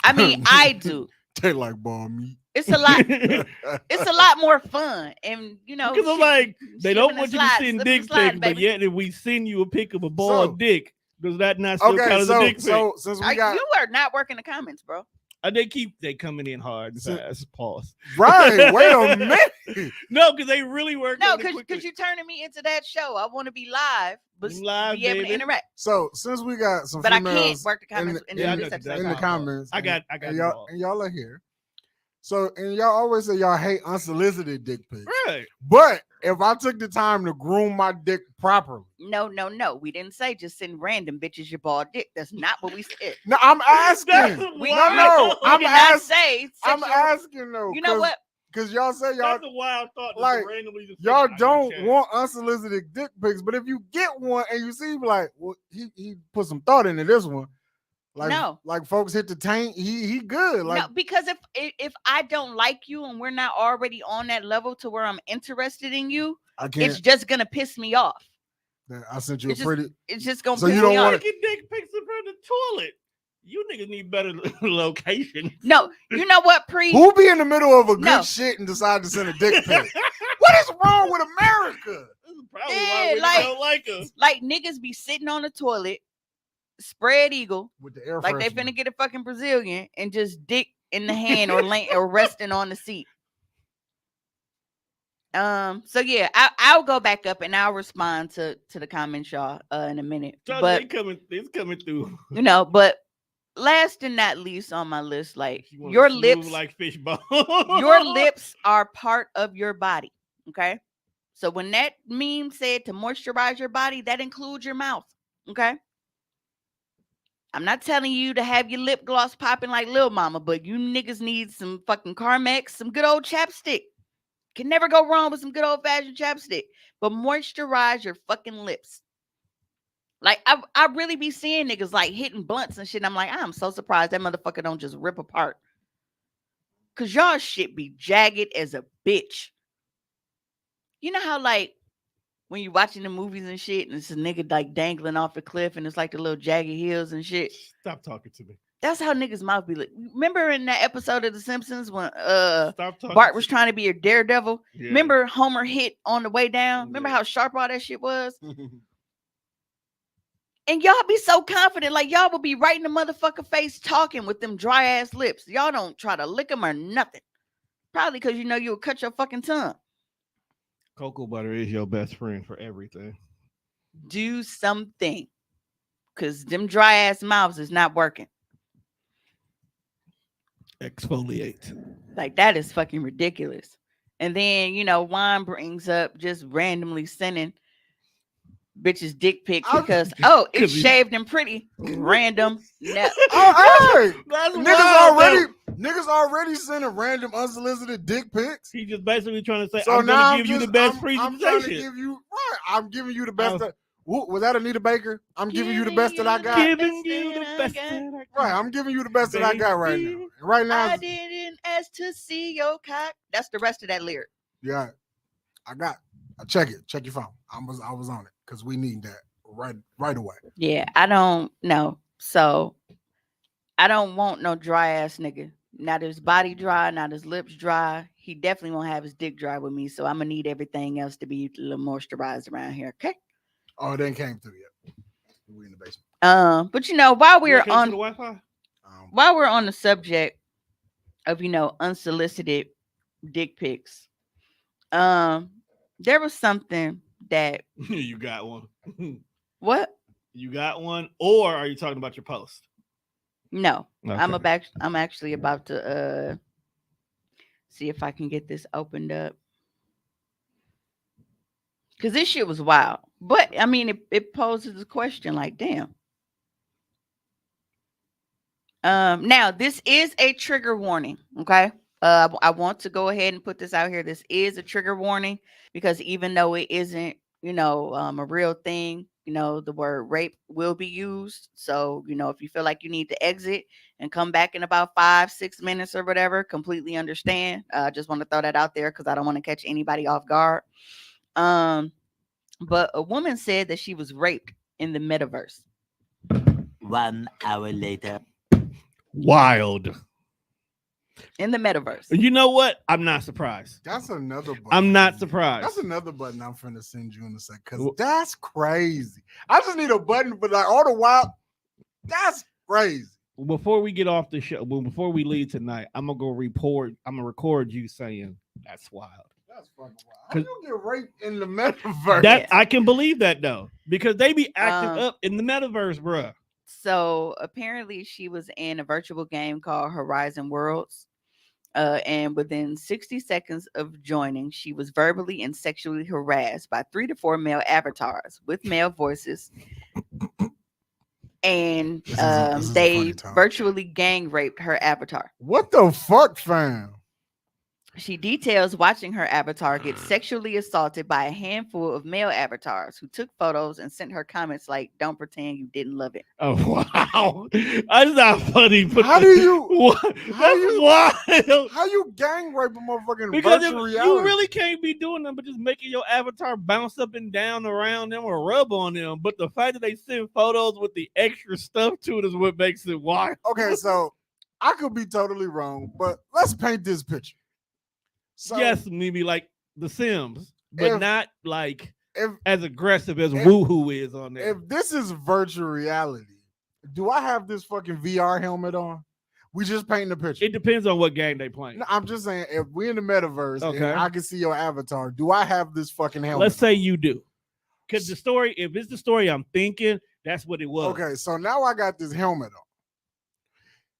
I mean, I do. They like ball meat. It's a lot. It's a lot more fun, and you know, Because I'm like, they don't slipping want and you to sliding, send slipping dick and sliding, pics, but baby. yet if we send you a pic of a bald So- dick, does that not still count Okay, as a dick pic? so since we got You are not working the comments, bro. They coming in hard and So- fast. Pause. right, wait a minute. No, because they really work. No, on it quickly. because you're turning me into that show. I want to be live, but Live, be able to baby. interact. So since we got some But I can't females work the comments in, Yeah, I this know episode. exactly in the how it comments, I got and you y'all all. and y'all are here. So and y'all always say y'all hate unsolicited dick pics. Right. But if I took the time to groom my dick properly, No. We didn't say just send random bitches your bald dick. That's not what we said. no, I'm asking. That's We, wild. we I'm did not asking. say. I'm sexual- asking though. You know what? Because y'all say y'all That's a wild thought. to like, randomly just y'all say, don't want unsolicited dick pics, but if you get one and you see like, well, he put some thought into this one. Like, No. like folks hit the tank, he good. Like, No, because if I don't like you and we're not already on that level to where I'm interested in you, I can't. it's just gonna piss me off. I sent you It's a just- pretty. It's just gonna So piss you me don't off. wanna- Taking dick pics in front of the toilet. You niggas need better location. No, you know what, Pre? Who be in the middle of a good No. shit and decide to send a dick pic? What is wrong with America? This is probably Yeah, why we like- don't like us. Like niggas be sitting on the toilet, spread eagle, With the air like they freshener. finna get a fucking Brazilian and just dick in the hand or laying or resting on the seat. So yeah, I'll go back up and I'll respond to the comments, y'all, in a minute. But It's coming through. you know, but last and not least on my list, like You wanna your smooth lips, like fishbone. your lips are part of your body. Okay. So when that meme said to moisturize your body, that includes your mouth. Okay. I'm not telling you to have your lip gloss popping like Lil Mama, but you niggas need some fucking Carmex, some good old chapstick. Can never go wrong with some good old fashioned chapstick. But moisturize your fucking lips. Like I really be seeing niggas like hitting blunts and shit. And I'm like, I'm so surprised that motherfucker don't just rip apart. Cause y'all shit be jagged as a bitch. You know how like when you watching the movies and shit, and it's a nigga like dangling off a cliff, and it's like the little jagged heels and shit. Stop talking to me. That's how niggas' mouth be. Like, remember in that episode of The Simpsons when Stop talking. Bart was trying to be a daredevil? Yeah. Remember Homer hit on the way down? Remember Yeah. how sharp all that shit was? And y'all be so confident, like y'all will be right in the motherfucker face talking with them dry ass lips. Y'all don't try to lick them or nothing. Probably because you know you'll cut your fucking tongue. Cocoa butter is your best friend for everything. Do something. Because them dry ass mouths is not working. Exfoliate. Like that is fucking ridiculous. And then, you know, Juan brings up just randomly sending bitches dick pics because it's 'Cause he- shaved and pretty. Random. No. Oh, hey, That's niggas wild, already, though. niggas already sending random unsolicited dick pics. He just basically trying to say, So I'm now gonna give you the best I'm trying to presentation. give you right. I'm giving you the best. Oh. Was that Anita Baker? I'm giving you the best that I got. Giving you the best that I got. Right, I'm giving you the best that I got right now. Baby. And right now, I didn't ask to see your cock. That's the rest of that lyric. yeah, I got. Check it. Check your phone. I was on it because we need that right away. Yeah, I don't know. So I don't want no dry ass nigga. Not his body dry, not his lips dry. He definitely won't have his dick dry with me. So I'm gonna need everything else to be a little moisturized around here. Okay. Oh, it ain't came through yet. We in the basement. But you know, while we're Okay, to on the Wi-Fi? while we're on the subject of, you know, unsolicited dick pics, there was something that You got one. what? You got one, or are you talking about your post? No, I'm Okay. I'm actually about to see if I can get this opened up. Cause this shit was wild. But I mean it poses a question like, damn. Now this is a trigger warning, okay? I want to go ahead and put this out here. This is a trigger warning because even though it isn't, you know, a real thing, you know, the word rape will be used. So, you know, if you feel like you need to exit and come back in about 5-6 minutes or whatever, completely understand. I just want to throw that out there because I don't want to catch anybody off guard. But a woman said that she was raped in the metaverse. 1 hour later. Wild. In the metaverse. You know what? I'm not surprised. That's another button. I'm not surprised. That's another button I'm finna send you in a second. Cause that's crazy. I just need a button for like all the while. That's crazy. Before we get off the show, before we leave tonight, I'm gonna record you saying that's wild. That's fucking wild. How you get raped in the metaverse? That I can believe that though, because they be acting Um, up in the metaverse, bruh. So apparently she was in a virtual game called Horizon Worlds. And within 60 seconds of joining, she was verbally and sexually harassed by 3 to 4 male avatars with male voices. And This is a funny they time. virtually gang raped her avatar. What the fuck, fam? She details watching her avatar get sexually assaulted by a handful of male avatars who took photos and sent her comments like, "Don't pretend you didn't love it." Oh wow, that's not funny. But How do you- What? how That's you- wild. How you gang rape a motherfucking Because virtual if, reality? you really can't be doing them, but just making your avatar bounce up and down around them or rub on them. But the fact that they send photos with the extra stuff to it is what makes it wild. Okay, so I could be totally wrong, but let's paint this picture. So Yes, maybe like The Sims, but If- not like if as aggressive as if- Woohoo is on there. if this is virtual reality, do I have this fucking VR helmet on? We just painting the picture. It depends on what game they playing. No, I'm just saying, if we in the metaverse Okay. and I can see your avatar, do I have this fucking helmet? Let's say you do. Because the story, if it's the story I'm thinking, that's what it was. Okay, so now I got this helmet on.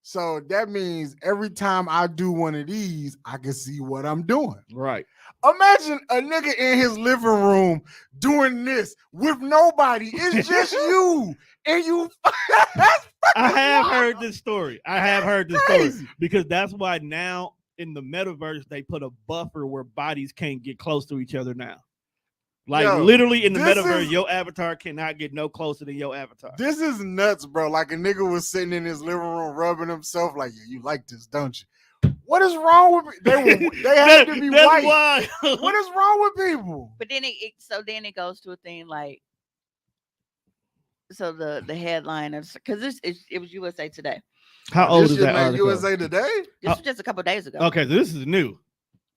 So that means every time I do one of these, I can see what I'm doing. Right. Imagine a nigga in his living room doing this with nobody. It's just you. And you that's I fucking have wild. heard this story. I have heard this Crazy. story because that's why now in the metaverse they put a buffer where bodies can't get close to each other now. Like Yo, literally in the this metaverse, is- your avatar cannot get no closer than your avatar. This is nuts, bro. Like a nigga was sitting in his living room rubbing himself like, yeah, you like this, don't you? What is wrong with me? They had to be That's white. why. What is wrong with people? But then it goes to a thing like, so the headline is because it was USA Today. How old This is shit that made article? USA Today? This was just a couple days ago. Okay, so this is new.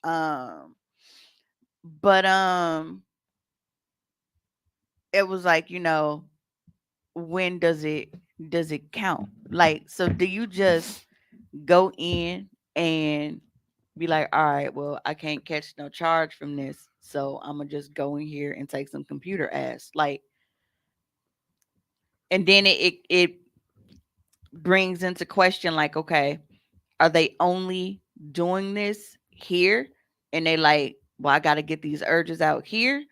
But it was like, when does it count? Like, so do you just go in and be like, all right, well, I can't catch no charge from this, so I'm gonna just go in here and take some computer ass, like, and then it brings into question, like, okay, are they only doing this here, and they like, well, I got to get these urges out here,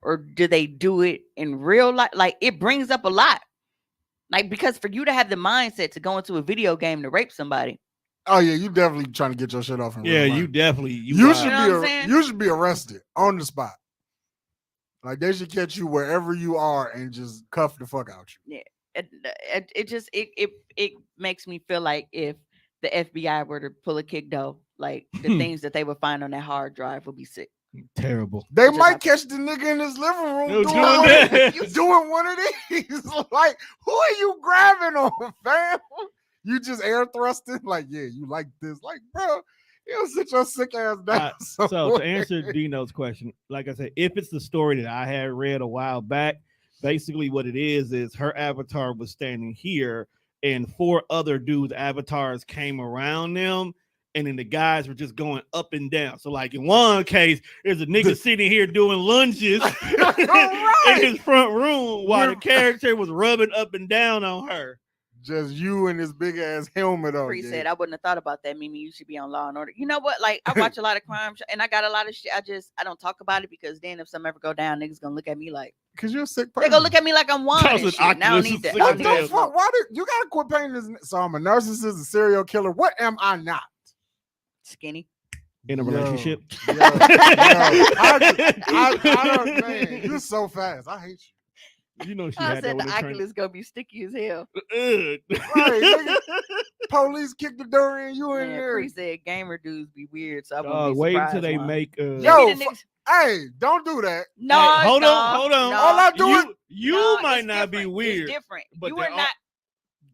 or do they do it in real life? Like, it brings up a lot, like, because for you to have the mindset to go into a video game to rape somebody, Oh yeah, you definitely trying to get your shit off in Yeah, real you life. definitely You wild. should You know what I'm be saying? you should be arrested on the spot. Like they should catch you wherever you are and just cuff the fuck out you. it makes me feel like if the FBI were to pull a kick though, like the things that they would find on that hard drive would be sick. terrible. They Just might like- catch the nigga in his living room No, doing, doing one, that. doing one of these. Like, who are you grabbing on, fam? You just air thrusting? Like, yeah, you like this. Like, bro, you sit your sick ass down. So to somewhere. answer Dino's question, like I said, if it's the story that I had read a while back, basically what it is her avatar was standing here and 4 other dudes' avatars came around them. And then the guys were just going up and down. So, like in one case, there's a nigga sitting here doing lunges in his front room while the character was rubbing up and down on her. Just you and this big ass helmet on. Free yeah. said, I wouldn't have thought about that. Mimi, you should be on Law and Order. You know what? Like, I watch a lot of crime and I got a lot of shit. I don't talk about it because then if something ever go down, niggas gonna look at me like, Cause you're a sick they person. gonna look at me like I'm one. That was And an shit. Now I don't Oculus need that. sick I What don't the need as that. fuck? Why did you gotta quit painting this? So I'm a narcissist, a serial killer. What am I not? Skinny. In a Yo, relationship. yo, I don't, man, you're so fast. I hate You know she I had that said with the the train. Oculus gonna be sticky as hell. Right, nigga. you. Police kick the door in, you in Man, there. Free said gamer dudes be weird, so I wouldn't Dog, be wait surprised. until they one. make Yo, You see the niggas- Hey, don't do that. no, Hey, hold no, on. no. All I do is You No, might it's not be different. weird. It's different. but You there are are- not.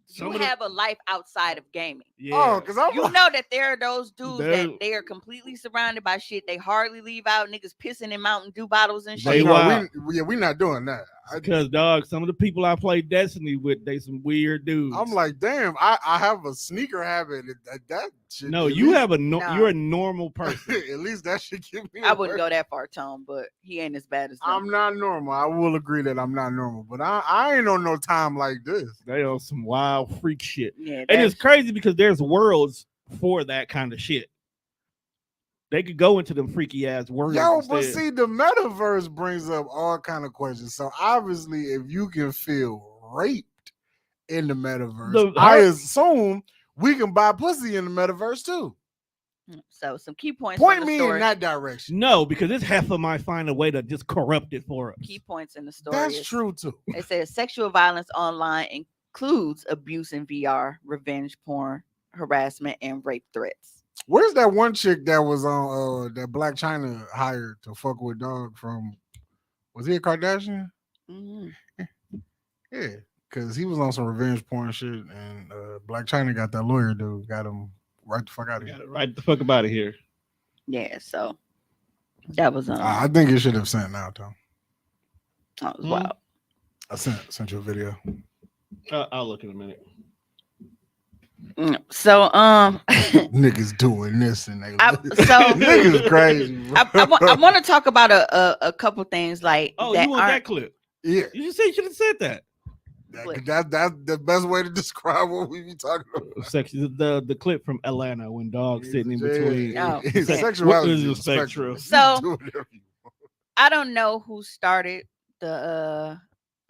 some You of the- have a life outside of gaming. Yeah. Oh, because I'm You like, know that there are those dudes Dude. that they are completely surrounded by shit. They hardly leave out. Niggas pissing in Mountain Dew bottles and They shit. no, wild. we not doing that. Because dog, some of the people I play Destiny with, they some weird dudes. I'm like, damn, I have a sneaker habit. That shit. no, at you least- have a Nah. you're a normal person. At least that should give me. I wouldn't go that far, Tone, but he ain't as bad as them. I'm not normal. I will agree that I'm not normal, but I ain't on no time like this. They on some wild freak shit. Yeah, And it's that's- crazy because there's worlds for that kind of shit. They could go into them freaky ass worlds. Yo, but instead. see, the metaverse brings up all kind of questions. So obviously, if you can feel raped in the metaverse, I assume we can buy pussy in the metaverse too. So some key points. Point from the me story. in that direction. No, because this heifer might find a way to just corrupt it for us. Key points in the story. That's is- true too. It says sexual violence online includes abuse in VR, revenge porn, harassment, and rape threats. Where's that one chick that was on that Black China hired to fuck with dog from? Was he a Kardashian? Mhm. Yeah, because he was on some revenge porn shit, and Black China got that lawyer dude, got him right the fuck out of Got here. it right the fuck up out of here. Yeah, so that was I think it should have sent now, Tom. that was wild. I sent you a video. I'll look in a minute. So Niggas doing this and they so niggas crazy. Bro. I want to talk about a couple things like Oh, that you want aren't- that clip? Yeah, You should have said that. Clip. That's the best way to describe what we be talking about. Section the clip from Atlanta when dogs sitting in between. Oh, It's yeah. sexuality What is the is a spectrum. So- You do whatever you want. I don't know who started the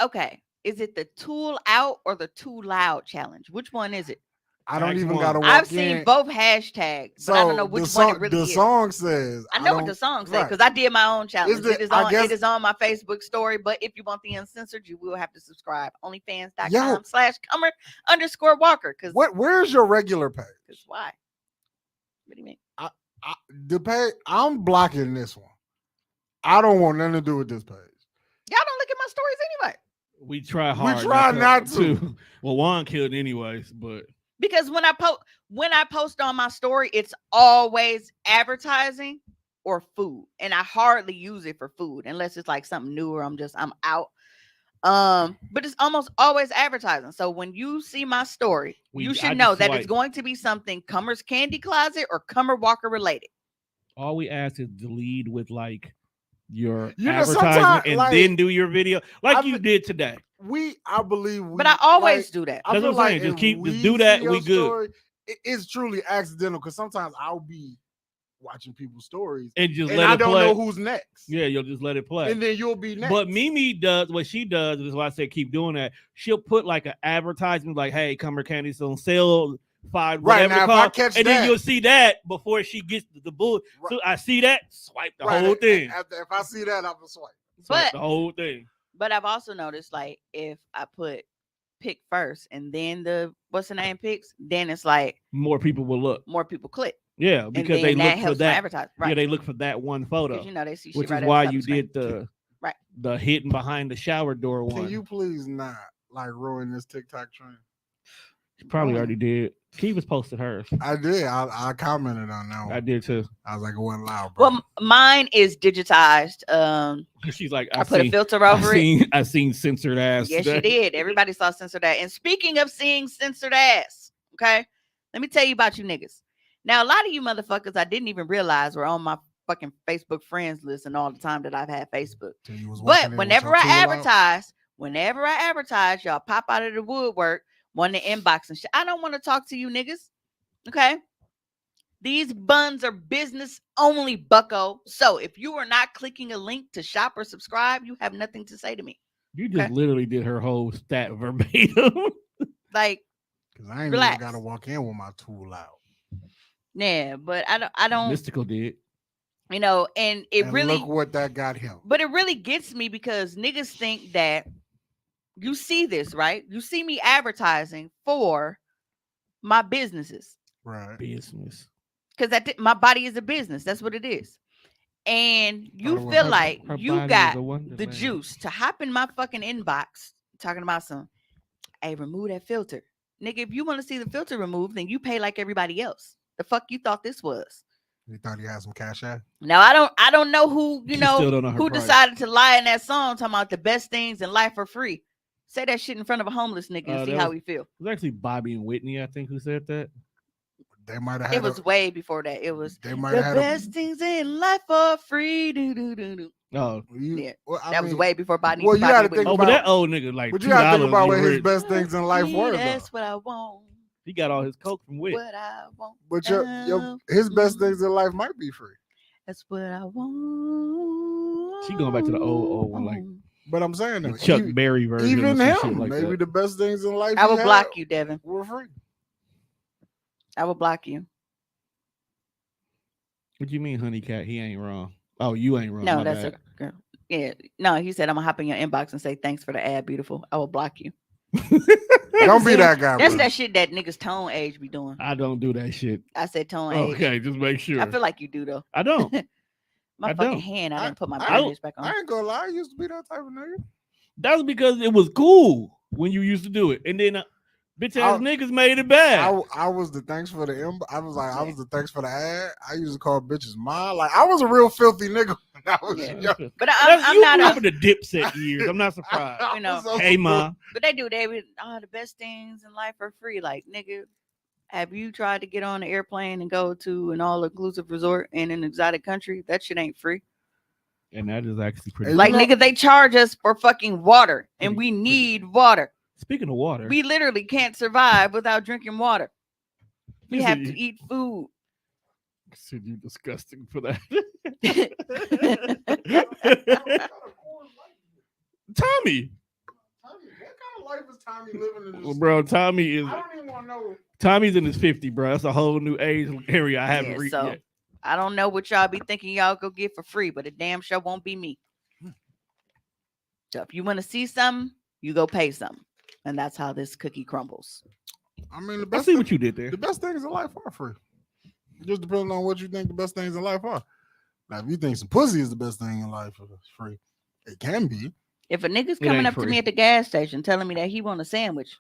okay. Is it the tool out or the too loud challenge? Which one is it? I don't Ask even one. gotta walk I've seen in. both hashtags, but I don't know So which one it really the is. song says. I know what don't- the song says right. because I did my own challenge. it- It is I on. guess- It is on my Facebook story. But if you want the uncensored, you will have to subscribe. Yo. OnlyFans.com/Comer_Walker. Because Where's your regular page? why? What do you mean? The page. I'm blocking this one. I don't want nothing to do with this page. Y'all don't look at my stories anyway. We try hard. try not to. Well, Juan killed anyways, but Because when I post on my story, it's always advertising or food, and I hardly use it for food unless it's like something new or I'm out. But it's almost always advertising. So when you see my story, you I should just know that it's swipe. going to be something Cummer's Candy Closet or Cummer Walker related. all we ask is to lead with like your You know, advertisement sometimes, and like, then do your video like you I've- did today. I believe we. But I always like, do that. I That's feel what I'm saying. like Just if keep- just we do that, see your we good. story, it's truly accidental because sometimes I'll be watching people's stories And just and let I it don't play. know who's next. Yeah, you'll just let it play. And then you'll be next. But Mimi does what she does is why I say keep doing that. She'll put like an advertisement like, "Hey, Cumber Candy's on sale, $5, Right, whatever now, it if I costs," catch and then that- you'll see that before she gets the bull. Right. So I see that, swipe the Right, whole thing, If I see that, I'm gonna swipe. swipe But the whole thing. But I've also noticed, like, if I put pick first and then the what's the name picks, then it's like More people will look. more people click. Yeah, And because then they that look for helps my that. advertising. Yeah, Right. they look for that one photo, Because you know they see which shit right is at why the top you of the screen. did the Right. the hidden behind the shower door one. Can you please not like ruin this TikTok trend? You probably ruin already did. Keeva's posted hers. I did. I commented on that one. I did too. I was like, it wasn't loud, bro. Well, mine is digitized. She's like, I put a filter over it. I seen censored ass. Yes, today. you did. Everybody saw censored ass. And speaking of seeing censored ass, okay, let me tell you about you niggas. Now, a lot of you motherfuckers I didn't even realize were on my fucking Facebook friends list and all the time that I've had Facebook. Till you was walking But in with whenever your I tool out. advertise, y'all pop out of the woodwork, want to inbox and shit. I don't want to talk to you niggas. Okay. These buns are business only, bucko. So if you are not clicking a link to shop or subscribe, you have nothing to say to me. You just Okay. literally did her whole stat verbatim. Like, Cause I ain't Relax. even gotta walk in with my tool out. yeah, but I don't, Mystical did. you know, and it And really, look what that got him. but it really gets me because niggas think that you see this, right? You see me advertising for my businesses. Right. Business. Because my body is a business. That's what it is. And you Thought it was feel her- like her you body is got a the wonderland. juice to hop in my fucking inbox talking about some, hey, remove that filter. Nigga, if you want to see the filter removed, then you pay like everybody else. The fuck you thought this was? You thought you had some cash out? Now I don't know who, She still don't know her who price. decided to lie in that song talking about the best things in life are free. Say that shit in front of a homeless nigga and see that how was- we feel. It was actually Bobby and Whitney, I think, who said that. They might have had It was way before that. It was they might the have had best things in life are free. Do, do, do, do. Oh, Yeah, well, I that was mean, way before Bobby. well, you Bobby gotta Whitney. think oh, but that old nigga like But you gotta think $2 about what he his rich. best things in life were, though. That's what I want. He got all his coke from Whit. What I want. But his best things in life might be free. That's what I want. She going back to the old one, like But I'm saying the though, Chuck even, Berry version. even or some shit him, like maybe that. the best things in life I will he block had you, Devin. were free. I will block you. What you mean, honey cat? He ain't wrong. Oh, you ain't wrong. No, my that's bad. a girl. Yeah. No, he said I'm gonna hop in your inbox and say thanks for the ad, beautiful. I will block you. Don't be that guy. That's bro. that shit that niggas tone age be doing. I don't do that shit. I said tone age. Okay, just make sure. I feel like you do though. I don't. My I fucking don't. hand, I didn't put my I bandage back on. I ain't gonna lie, I used to be that type of nigga. That's because it was cool when you used to do it, and then bitch ass I- niggas made it bad. I was the thanks for the I was the thanks for the ad. I used to call bitches mine. Like I was a real filthy nigga when I was Yeah. young. But I'm you not grew a- up in the Dipset years. I'm not surprised. You know. Hey, ma. But they do. They be, the best things in life are free. Like, nigga, have you tried to get on an airplane and go to an all-inclusive resort in an exotic country? That shit ain't free. And that is actually pretty. Hey, Like, know- nigga, they charge us for fucking water, and we need water. Speaking of water, We literally can't survive without drinking water. We You have said to eat food. said you disgusting for that. Tommy, What kind of life is Tommy living in this? bro, Tommy is I don't even want to know. Tommy's in his 50, bro. That's a whole new age area I haven't Yeah, reached so yet. I don't know what y'all be thinking y'all go get for free, but it damn sure won't be me. So if you want to see something, you go pay something. And that's how this cookie crumbles. I mean, the I best see thing, what you did there. the best things in life are free. It just depends on what you think the best things in life are. Now, if you think some pussy is the best thing in life, it's free. It can be. If a nigga's It coming ain't up to free. me at the gas station telling me that he want a sandwich,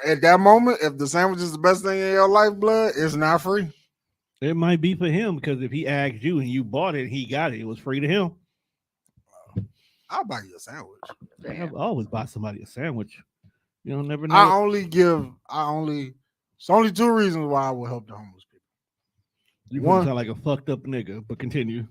At that moment, if the sandwich is the best thing in your life, blood, it's not free. It might be for him because if he asked you and you bought it, he got it. It was free to him. I'll buy you a sandwich. I always buy somebody a sandwich. You don't never know. It's only two reasons why I will help the homeless people. You One- sound like a fucked up nigga, but continue.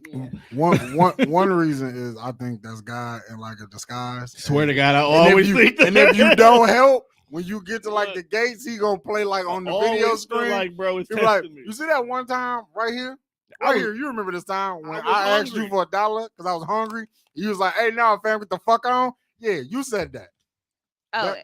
One reason is I think that's God in like a disguise. Swear to God, I And always if you, think that. and if you don't help, when you get to like the gates, he gonna play like on the video Always feel screen. like, bro, it's He be like, testing me. you see that one time right here? I Right was- here, you remember this time when I was I asked you hungry. for $1 because I was hungry? You was like, hey, now fam, get the fuck on. Yeah, you said that. oh,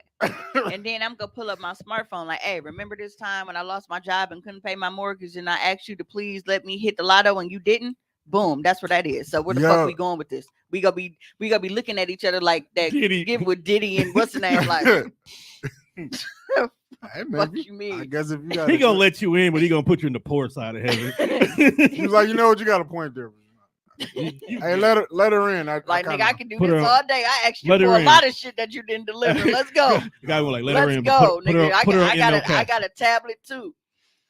and then I'm gonna pull up my smartphone like, hey, remember this time when I lost my job and couldn't pay my mortgage and I asked you to please let me hit the lotto and you didn't? Boom, that's what that is. So where the Yeah. fuck we going with this? We gonna be looking at each other like that Diddy. give with Diddy and what's the name like? Hey, What maybe. you I mean? guess if you got He gonna let you in, but he gonna put you in the poor side of heaven. he was like, you know what, you got a point there. Hey, let her in. Like kinda, nigga, I can do Put this her- all day. I asked you let for her a in. lot of shit that you didn't deliver. Let's go. The guy was like, let her Let's in. go, Put her, nigga. put her I in got no it. I cap. got a tablet too.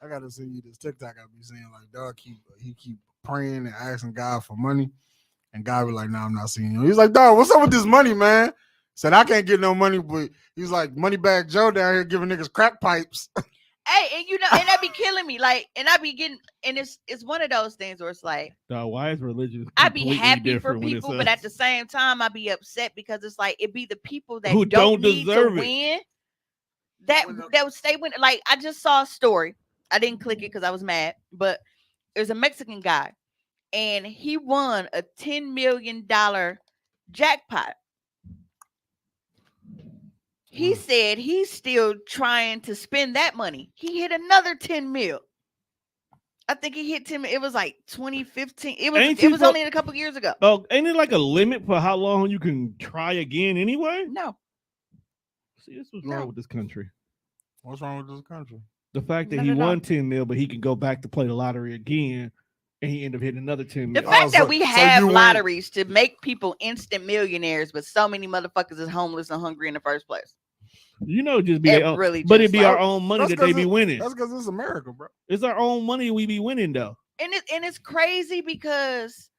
I gotta send you this TikTok I be seeing. Like, dog, he keep praying and asking God for money, and God be like, "No, I'm not seeing you." He's like, "Dog, what's up with this money, man?" Said, "I can't get no money," but he's like, "Moneybag Joe down here giving niggas crack pipes." Hey, and you know, and that be killing me. Like, and I be getting, and it's one of those things where it's like, Dog, why is religion I be completely happy for different when it's people, us? but at the same time, I be upset because it's like it be the people that Who don't don't need to deserve it. win that would stay winning. Like I just saw a story. I didn't click it because I was mad, but there's a Mexican guy, and he won a $10 million jackpot. He said he's still trying to spend that money. He hit another 10 mil. I think he hit 10 mil. It was like 2015. It Ain't was he only a couple years ago. Oh, ain't it like a limit for how long you can try again anyway? No. See, this was No. wrong with this country. What's wrong with this country? The fact that Not he at all. won 10 mil, but he can go back to play the lottery again, and he ended up hitting another 10 The mil. fact so- that we so have you win- lotteries to make people instant millionaires, but so many motherfuckers is homeless and hungry in the first place. You know, just be It their own, really but just it be like- our own money That's that they 'cause be winning. That's because it's America, bro. It's our own money we be winning though. And it's crazy because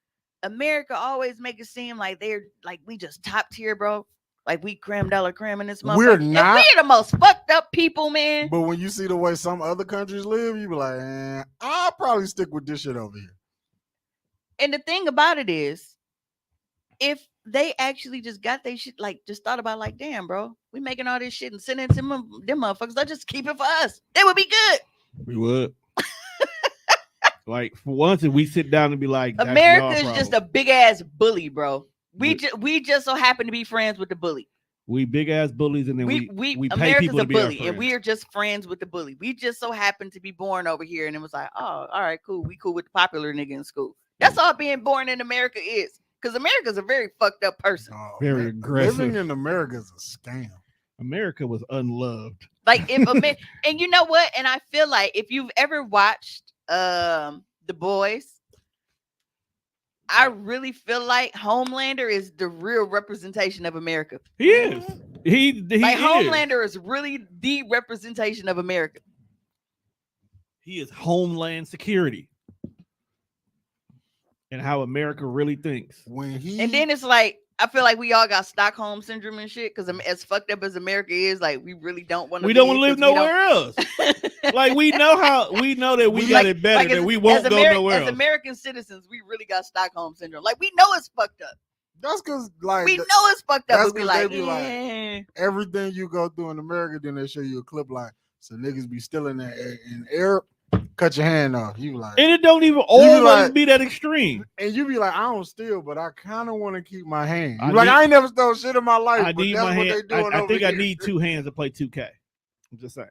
America always make it seem like they're like we just top tier, bro. Like we creme de la creme in this motherfucker. We're And not. we're the most fucked up people, man. But when you see the way some other countries live, you be like, I'll probably stick with this shit over here. And the thing about it is, if they actually just got their shit, like just thought about like, damn, bro, we making all this shit and sending it to them motherfuckers. Let's just keep it for us. It would be good. We would. Like for once, if we sit down and be like, that's America y'all is just a problem. big ass bully, bro. We We- we just so happen to be friends with the bully. we big ass bullies, and then we pay America's people a to be our bully, and friends. we are just friends with the bully. We just so happen to be born over here, and it was like, oh, all right, cool. We cool with the popular nigga in school. That's all being born in America is, because America's a very fucked up person. Oh, Very man, aggressive. Living in America is a scam. America was unloved. Like if and you know what? And I feel like if you've ever watched The Boys, I really feel like Homelander is the real representation of America. He is. He Like is. Homelander is really the representation of America. He is Homeland Security. And how America really thinks. When he And then it's like I feel like we all got Stockholm syndrome and shit because as fucked up as America is, like we really don't want to. We don't want to live nowhere else. Like we know that we got it better, that we won't go nowhere as else. American citizens, we really got Stockholm syndrome. Like we know it's fucked up. That's because like We know it's fucked up, that's but we 'cause they like, be like, yeah. everything you go through in America, then they show you a clip like, so niggas be stealing that in Arab, cut your hand off. You be like, And it don't even be always like- be that extreme. and you be like, I don't steal, but I kind of want to keep my hand. You I be like, need- I ain't never stole shit in my life, I but need that's my what hand. they doing I over think here. I need 2 hands to play 2K. I'm just saying.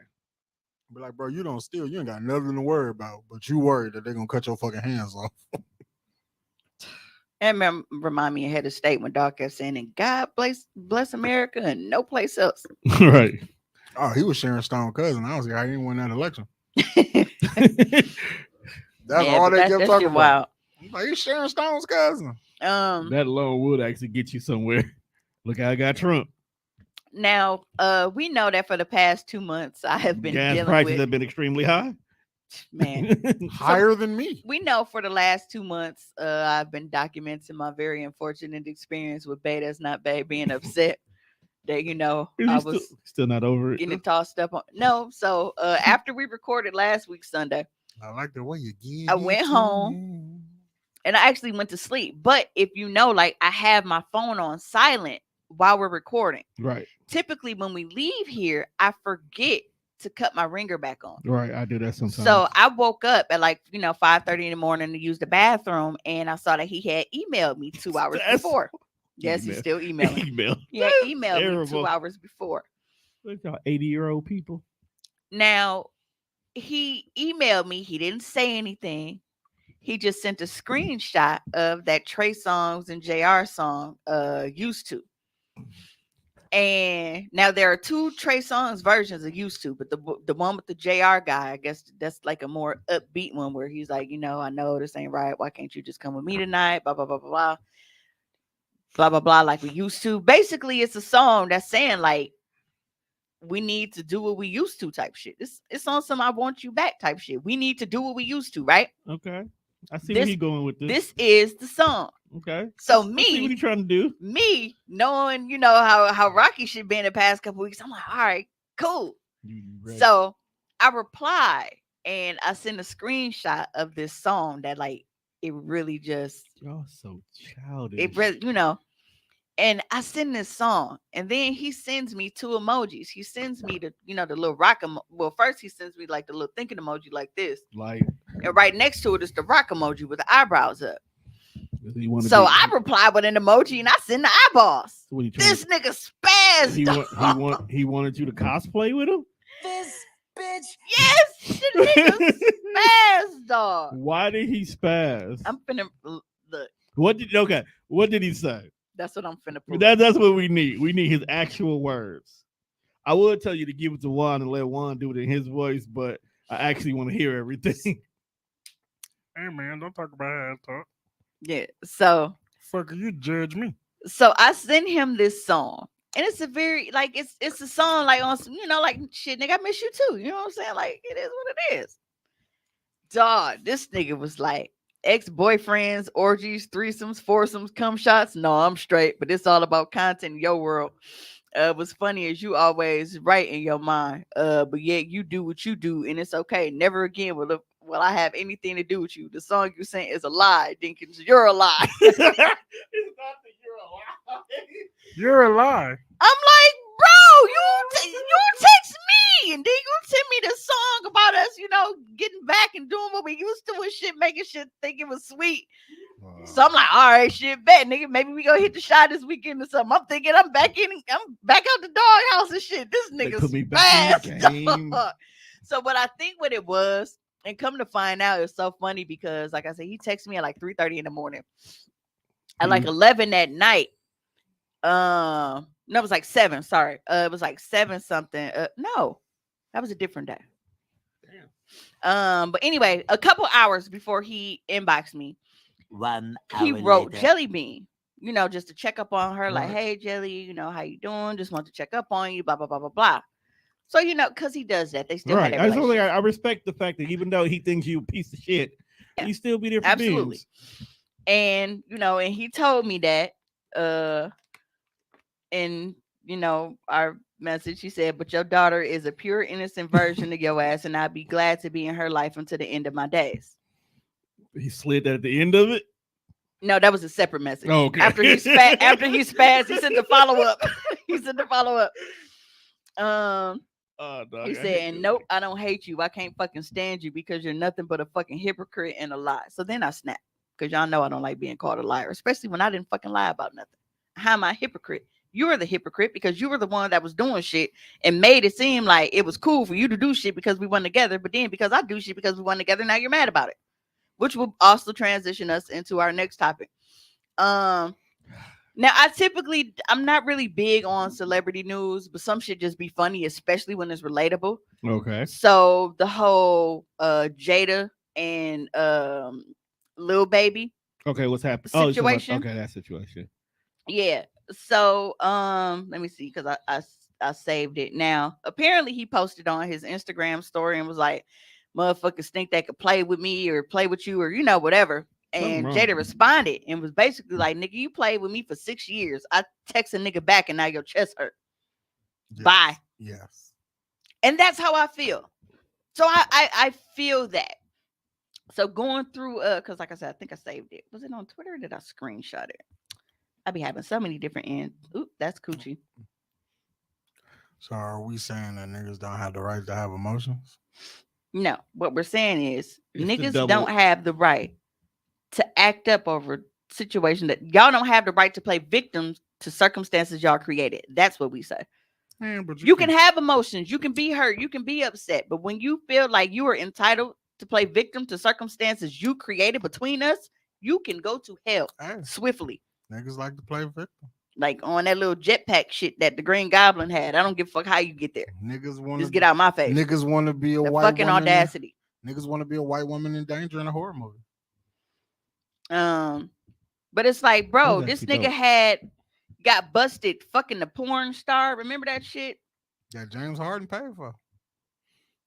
Be like, bro, you don't steal. You ain't got nothing to worry about, but you worried that they're gonna cut your fucking hands off. And remind me ahead of state when Doc kept saying, and God bless America and no place else. Right. Oh, he was Sharon Stone cousin. I was like, I didn't win that election. That's Yeah, all but they that kept shit talking about. wild. I'm like, he's Sharon Stone's cousin. That alone would actually get you somewhere. Look how I got Trump. Now, we know that for the past 2 months I have been Gas dealing prices with, have been extremely high. man. Higher than me. We know for the last 2 months, I've been documenting my very unfortunate experience with Bay That's Not Bay being upset that, Is I he was still not over it? getting it tossed up on. No, so after we recorded last week Sunday, I like the way you give. I it went to home. me. and I actually went to sleep. But if like I have my phone on silent while we're recording. Right. Typically, when we leave here, I forget to cut my ringer back on. Right. I do that sometimes. So I woke up at 5:30 in the morning to use the bathroom, and I saw that he had emailed me 2 hours That's- before. Yes, he's Email. still emailing. Email. He had That's emailed me terrible. 2 hours before. Look at 80-year-old people. Now, he emailed me. He didn't say anything. He just sent a screenshot of that Trey Songz and JR song, Used To. And now there are 2 Trey Songz versions of Used To, but the one with the JR guy, I guess that's like a more upbeat one where he's like, I know this ain't right. Why can't you just come with me tonight? Blah, blah, blah, blah, blah. Blah, blah, blah, like we used to. Basically, it's a song that's saying like, we need to do what we used to type shit. It's on some I want you back type shit. We need to do what we used to, right? Okay. I see where he's going with this. This is the song. Okay. So I see what me, he trying to do. knowing, how Rocky shit been the past couple weeks, I'm like, all right, cool. You ready? So I reply and I send a screenshot of this song that like it really just Y'all so childish. it really, and I send this song, and then he sends me 2 emojis. He sends me the little rock well, first he sends me like the little thinking emoji like this, Like, and right next to it is the rock emoji with the eyebrows up. he wanna So be- I reply with an emoji and I send the eyeballs. What he trying This nigga spazzed. he wanted you to cosplay with him? This bitch. Yes, the nigga spazzed, dog. Why did he spaz? I'm finna look. What did he say? That's what I'm finna prove. That's what we need. We need his actual words. I would tell you to give it to Juan and let Juan do it in his voice, but I actually want to hear everything. Hey man, don't talk about how I talk. Yeah. So Fucker, you judge me. I send him this song. And it's a very it's a song like on some, like shit, nigga, I miss you too. You know what I'm saying? Like it is what it is. Dog, this nigga was like ex-boyfriends, orgies, threesomes, foursomes, cum shots. No, I'm straight, but it's all about content in your world. What's funny is you always right in your mind. But yet you do what you do, and it's okay. Never again will I have anything to do with you. The song you sing is a lie, Dinkins. You're a lie. It's not that you're alive. You're a lie. I'm like, bro, you text me, and then you send me this song about us, getting back and doing what we used to and shit, making shit think it was sweet. So I'm like, all right, shit, bet, nigga. Maybe we gonna hit the shot this weekend or something. I'm thinking I'm back out the doghouse and shit. This They nigga's put me back in the fast, game. dog. So what I think what it was, and come to find out, it's so funny because, like I said, he texted me at like 3:30 in the morning. At like 11 at night. No, it was like 7. Sorry. It was like 7 something. No, that was a different day. Damn. But anyway, a couple hours before he inboxed me, 1 hour he wrote later. Jelly Bean, just to check up on her, like, Right. hey, Jelly, how you doing? Just want to check up on you, blah, blah, blah, blah, blah. So, because he does that, they still Right. had that relationship. I respect the fact that even though he thinks you a piece of shit, Yeah. he still be there for Absolutely. beans. And, and he told me that, in, our message, he said, but your daughter is a pure, innocent version of your ass, and I'd be glad to be in her life until the end of my days. He slid that at the end of it. No, that was a separate message. Oh, okay. After he spazzed, he sent the follow up. He sent the follow up. Um, Oh, dog, he I said, hate and this nope, nigga. I don't hate you. I can't fucking stand you because you're nothing but a fucking hypocrite and a lie. So then I snapped because y'all know I don't like being called a liar, especially when I didn't fucking lie about nothing. How am I a hypocrite? You were the hypocrite because you were the one that was doing shit and made it seem like it was cool for you to do shit because we weren't together. But then because I do shit because we weren't together, now you're mad about it, which will also transition us into our next topic. Um, Now I'm not really big on celebrity news, but some shit just be funny, especially when it's relatable. Okay. So the whole Jada and Lil Baby Okay, what's happening? Oh, it's about, situation. okay, that situation. Yeah. So let me see, because I saved it. Now apparently he posted on his Instagram story and was like, motherfuckers think they could play with me or play with you or whatever. Something And wrong. Jada responded and was basically like, nigga, you played with me for 6 years. I text a nigga back and now your chest hurt. Yes. Bye. Yes. And that's how I feel. So I feel that. So going through because like I said, I think I saved it. Was it on Twitter or did I screenshot it? I be having so many different ends. Oop, that's coochie. So are we saying that niggas don't have the right to have emotions? No, what we're saying is It's the niggas double- don't have the right to act up over situation that y'all don't have the right to play victims to circumstances y'all created. That's what we say. Man, but You can have emotions, you can be hurt, you can be upset, but when you feel like you are entitled to play victim to circumstances you created between us, you can go to hell Hey, swiftly. niggas like to play victim. Like on that little jetpack shit that the Green Goblin had. I don't give a fuck how you get there. Niggas want Just get out my face. Niggas want to be a The white fucking woman. audacity. Niggas want to be a white woman in danger in a horror movie. But it's like, bro, That's this actually nigga dope. got busted fucking the porn star. Remember that shit? That James Harden paid for.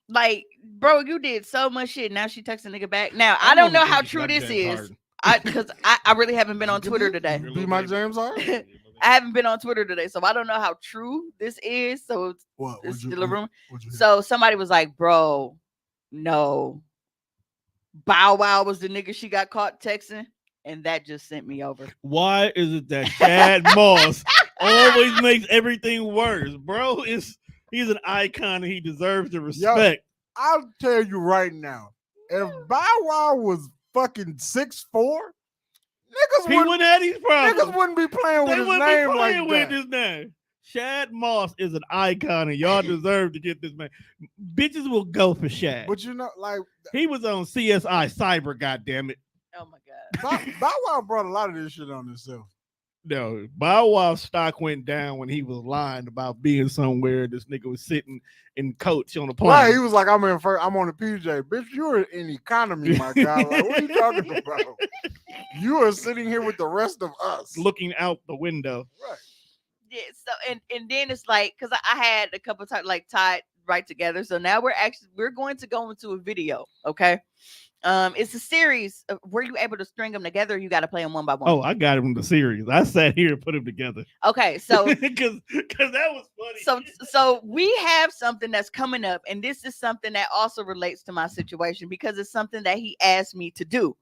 Like, bro, you did so much shit. Now she texts a nigga back. Now I don't know how true this is. Because I really haven't been on Twitter today. Be my James Harden. I haven't been on Twitter today, so I don't know how true this is. So What? it's still a rumor. So So somebody was like, bro, no. Bow Wow was the nigga she got caught texting, and that just sent me over. Why is it that Chad Moss always makes everything worse, bro? He's an icon and he deserves the respect. I'll tell you right now, if Bow Wow was fucking 6'4", He wouldn't have these problems. niggas wouldn't be playing with They his wouldn't be name playing like with that. his name. Chad Moss is an icon, and y'all deserve to get this man. Bitches will go for Chad. But you know, like He was on CSI Cyber, goddammit. Oh my god. Bow Wow brought a lot of this shit on himself. No, Bow Wow's stock went down when he was lying about being somewhere. This nigga was sitting in coach on the plane. Right, he was like, I'm on the PJ. Bitch, you're in economy, my guy. Like, what are you talking about? You are sitting here with the rest of us. Looking out the window. Right. Yeah, so and then it's like, because I had a couple times like tied right together. So now we're going to go into a video, okay? It's a series. Were you able to string them together? Or you got to play them one by one. Oh, I got him in the series. I sat here and put them together. Okay, so because that was funny. So we have something that's coming up, and this is something that also relates to my situation because it's something that he asked me to do.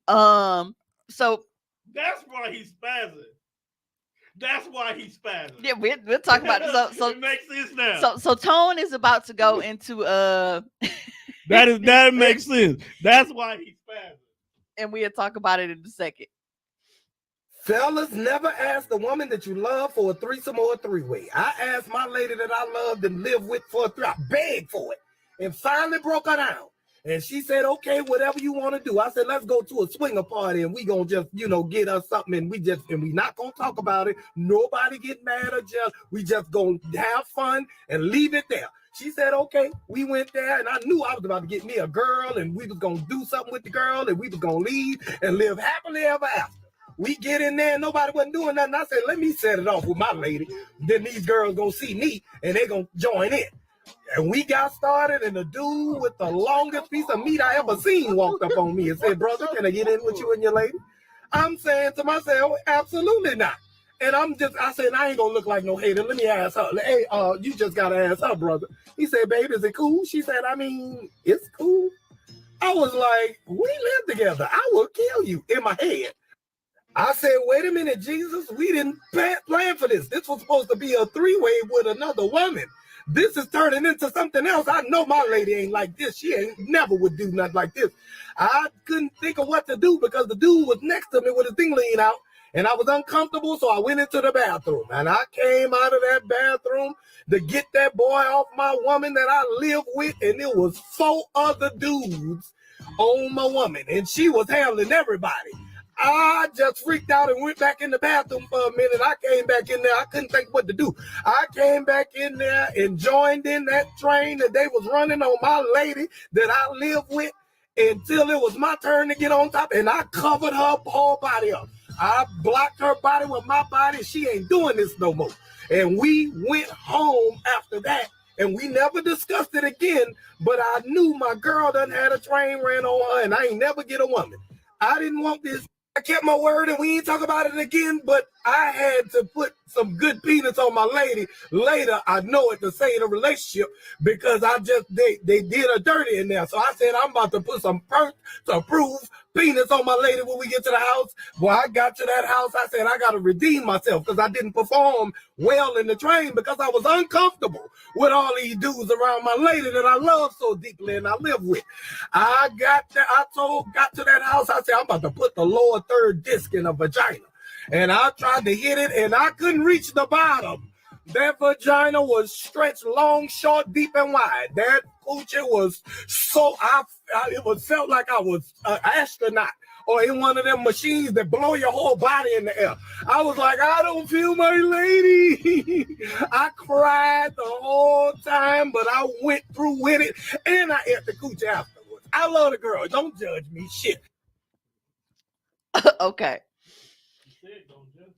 So that's why he's spazzing. That's why he's spazzing. Yeah, we'll talk about it. So it makes sense now. So Tone is about to go into that makes sense. That's why he's spazzing. And we'll talk about it in a second. Fellas, never ask a woman that you love for a threesome or a three-way. I asked my lady that I loved and live with for a three. I begged for it and finally broke her down. And she said, okay, whatever you want to do. I said, let's go to a swinger party and we gonna just, get us something and we not gonna talk about it. Nobody get mad or jealous. We just gonna have fun and leave it there. She said, okay. We went there and I knew I was about to get me a girl and we was gonna do something with the girl and we was gonna leave and live happily ever after. We get in there and nobody wasn't doing nothing. I said, let me set it off with my lady. Then these girls gonna see me and they gonna join in. And we got started, and the dude with the longest piece of meat I ever seen walked up on me and said, brother, can I get in with you and your lady? I'm saying to myself, absolutely not. And I said, I ain't gonna look like no hater. Let me ask her. Hey, you just gotta ask her, brother. He said, babe, is it cool? She said, it's cool. I was like, we live together. I will kill you in my head. I said, wait a minute, Jesus, we didn't plan for this. This was supposed to be a three-way with another woman. This is turning into something else. I know my lady ain't like this. She ain't never would do nothing like this. I couldn't think of what to do because the dude was next to me with his thing lean out, and I was uncomfortable, so I went into the bathroom. And I came out of that bathroom to get that boy off my woman that I live with, and it was 4 other dudes on my woman, and she was handling everybody. I just freaked out and went back in the bathroom for a minute. I came back in there. I couldn't think what to do. I came back in there and joined in that train that they was running on my lady that I live with until it was my turn to get on top, and I covered her whole body up. I blocked her body with my body. She ain't doing this no more. And we went home after that, and we never discussed it again, but I knew my girl done had a train ran on her, and I ain't never get a woman. I didn't want this. I kept my word and we ain't talk about it again, but I had to put some good peanuts on my lady later. I know it to save the relationship because they did a dirty in there. So I said, I'm about to put some to prove peanuts on my lady when we get to the house. Well, I got to that house. I said, I got to redeem myself because I didn't perform well in the train because I was uncomfortable with all these dudes around my lady that I love so deeply and I live with. I got to that house. I said, I'm about to put the lower third disc in a vagina. And I tried to hit it and I couldn't reach the bottom. That vagina was stretched long, short, deep, and wide. That coochie was so, it felt like I was an astronaut or in one of them machines that blow your whole body in the air. I was like, I don't feel my lady. I cried the whole time, but I went through with it and I ate the coochie afterwards. I love the girl. Don't judge me. Shit. Okay.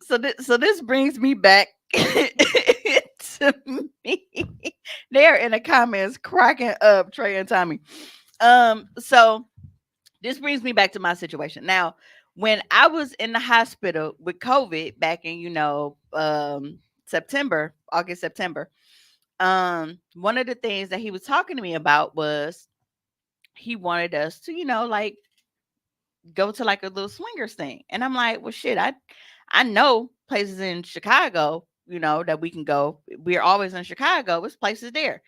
So this brings me back to me. They're in the comments cracking up, Trey and Tommy. So this brings me back to my situation. Now, when I was in the hospital with COVID back in, September, August, September, one of the things that he was talking to me about was he wanted us to, like go to like a little swingers thing. And I'm like, well, shit, I know places in Chicago, that we can go. We're always in Chicago. There's places there.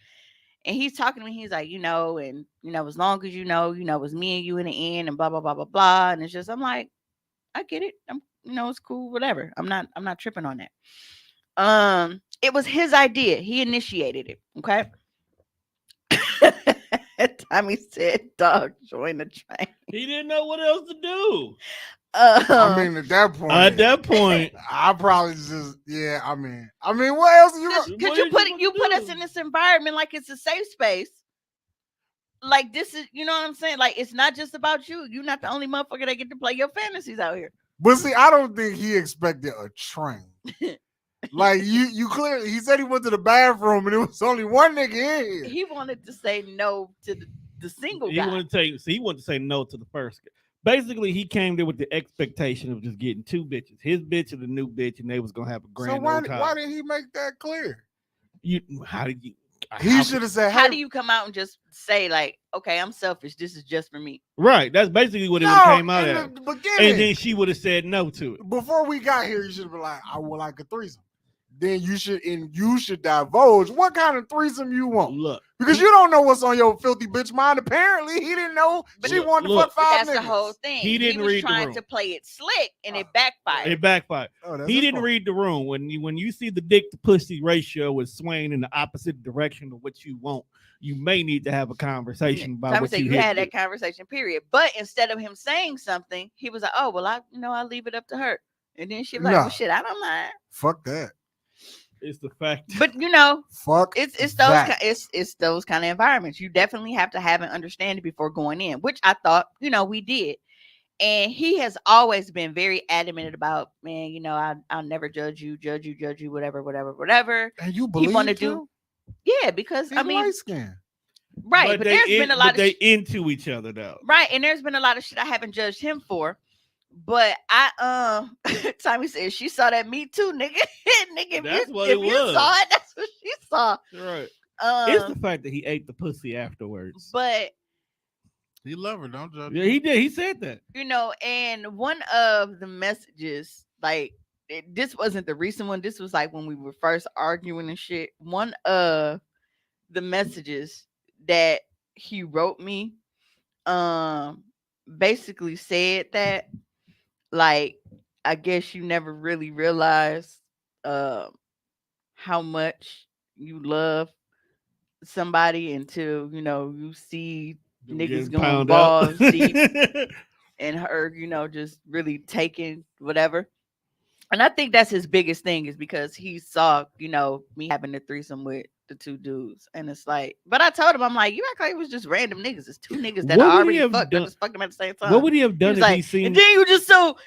And he's talking to me. He's like, as long as it's me and you in the end and blah, blah, blah, blah, blah. And it's just, I'm like, I get it. It's cool, whatever. I'm not tripping on that. It was his idea. He initiated it. Okay. Tommy said, dog, join the train. He didn't know what else to do. I mean, at that point, I probably just, yeah. I mean, what else are you? Because you put us in this environment like it's a safe space. Like this is, you know what I'm saying? Like it's not just about you. You're not the only motherfucker that get to play your fantasies out here. But see, I don't think he expected a train. Like you clearly, he said he went to the bathroom and it was only one nigga in here. He wanted to say no to the single guy. He wanted to say no to the first guy. Basically, he came there with the expectation of just getting 2 bitches, his bitch and the new bitch, and they was gonna have a grand. So why did he make that clear? He should have said, how do you come out and just say like, okay, I'm selfish. This is just for me. Right. That's basically what it came out at. The and then she would have said no to it. Before we got here, you should have been like, I would like a threesome. Then you should divulge what kind of threesome you want. Look, because you don't know what's on your filthy bitch mind. Apparently, he didn't know she wanted to fuck 5 That's niggas. the whole thing. He didn't was read the trying room. to play it slick, and it backfired. He didn't read the room. When you see the dick to pussy ratio is swaying in the opposite direction of what you want, you may need to have a conversation about what you had that conversation. Period. But instead of him saying something, he was like, "Oh well, I'll leave it up to her." And then she was like, "Well, shit, I don't mind." Fuck that. It's the fact, but fuck. It's those kind of environments. You definitely have to have an understanding before going in, which I thought we did. And he has always been very adamant about, man. I'll never judge you, whatever. And you believe he want to do? Yeah, because he's light skin. Right, but there's been a lot of they into each other though. Right, and there's been a lot of shit I haven't judged him for. But Tommy said she saw that Me Too, nigga. Nigga, that's what if it was. You saw it, that's what she saw. Right. It's the fact that he ate the pussy afterwards. But He love her, don't judge. Yeah, he did. He said that. And one of the messages, like this wasn't the recent one. This was like when we were first arguing and shit. One of the messages that he wrote me, um, basically said that, like, I guess you never really realized, um, how much you love somebody until you see Them niggas getting going pound out. balls deep and her, just really taking whatever. And I think that's his biggest thing is because he saw, me having a threesome with the two dudes. And it's like, but I told him, I'm like, you act like it was just random niggas. It's two niggas that What I would he already have fucked. I done? just fucked them at the same What time. would he have He done was if like, he seen? and then you just so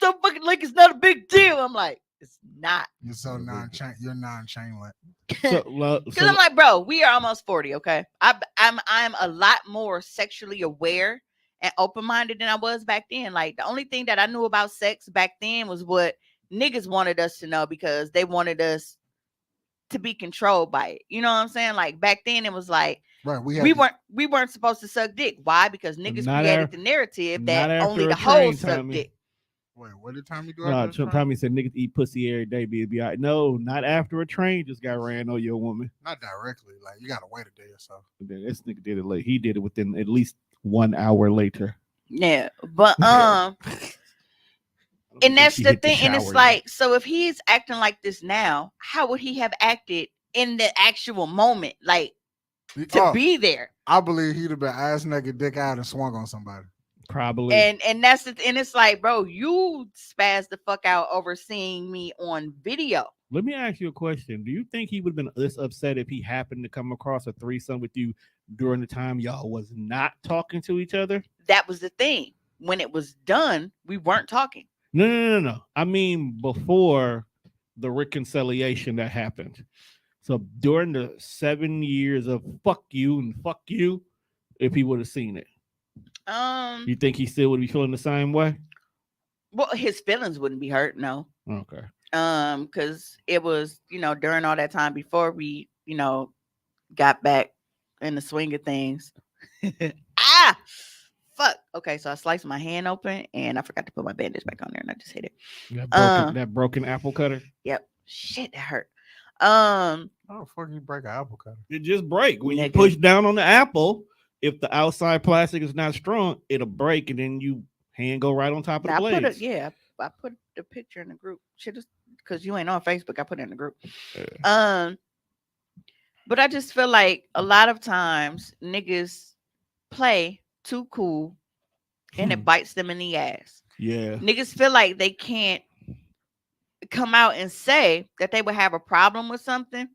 fucking like it's not a big deal. I'm like, it's not. You're so non-chain. You're non-chainlet. Because I'm like, bro, we are almost 40, okay? I'm a lot more sexually aware and open-minded than I was back then. Like, the only thing that I knew about sex back then was what niggas wanted us to know because they wanted us to be controlled by it. You know what I'm saying? Like, back then it was like Right. we weren't supposed to suck dick. Why? Because niggas Not created af- the narrative not that after only a the train, hoes suck Tommy. dick. Wait, what did Tommy do? No, after the train? Tommy said niggas eat pussy every day, be all right. No, not after a train just got ran on your woman. Not directly. Like you gotta wait a day or so. This nigga did it late. He did it within at least 1 hour later. Yeah. But and that's the thing. And it's like, so if he's acting like this now, how would he have acted in the actual moment? Like to be there. I believe he'd have been ass naked, dick out, and swung on somebody. Probably. And that's the and it's like, bro, you spazzed the fuck out over seeing me on video. Let me ask you a question. Do you think he would have been this upset if he happened to come across a threesome with you during the time y'all was not talking to each other? That was the thing. When it was done, we weren't talking. No. I mean, before the reconciliation that happened. So during the 7 years of fuck you and fuck you, if he would have seen it, you think he still would be feeling the same way? Well, his feelings wouldn't be hurt, no. Okay. Because it was, during all that time before we, got back in the swing of things. Fuck. Okay, so I sliced my hand open and I forgot to put my bandage back on there and I just hit it. That broken apple cutter? Yep. Shit, that hurt. How the fuck you break an apple cutter? It just break. When you push down on the apple, if the outside plastic is not strong, it'll break and then you hand go right on top of the blade. I put the picture in the group. Shit, because you ain't on Facebook, I put it in the group. But I just feel like a lot of times niggas play too cool and it bites them in the ass. Yeah. Niggas feel like they can't come out and say that they would have a problem with something.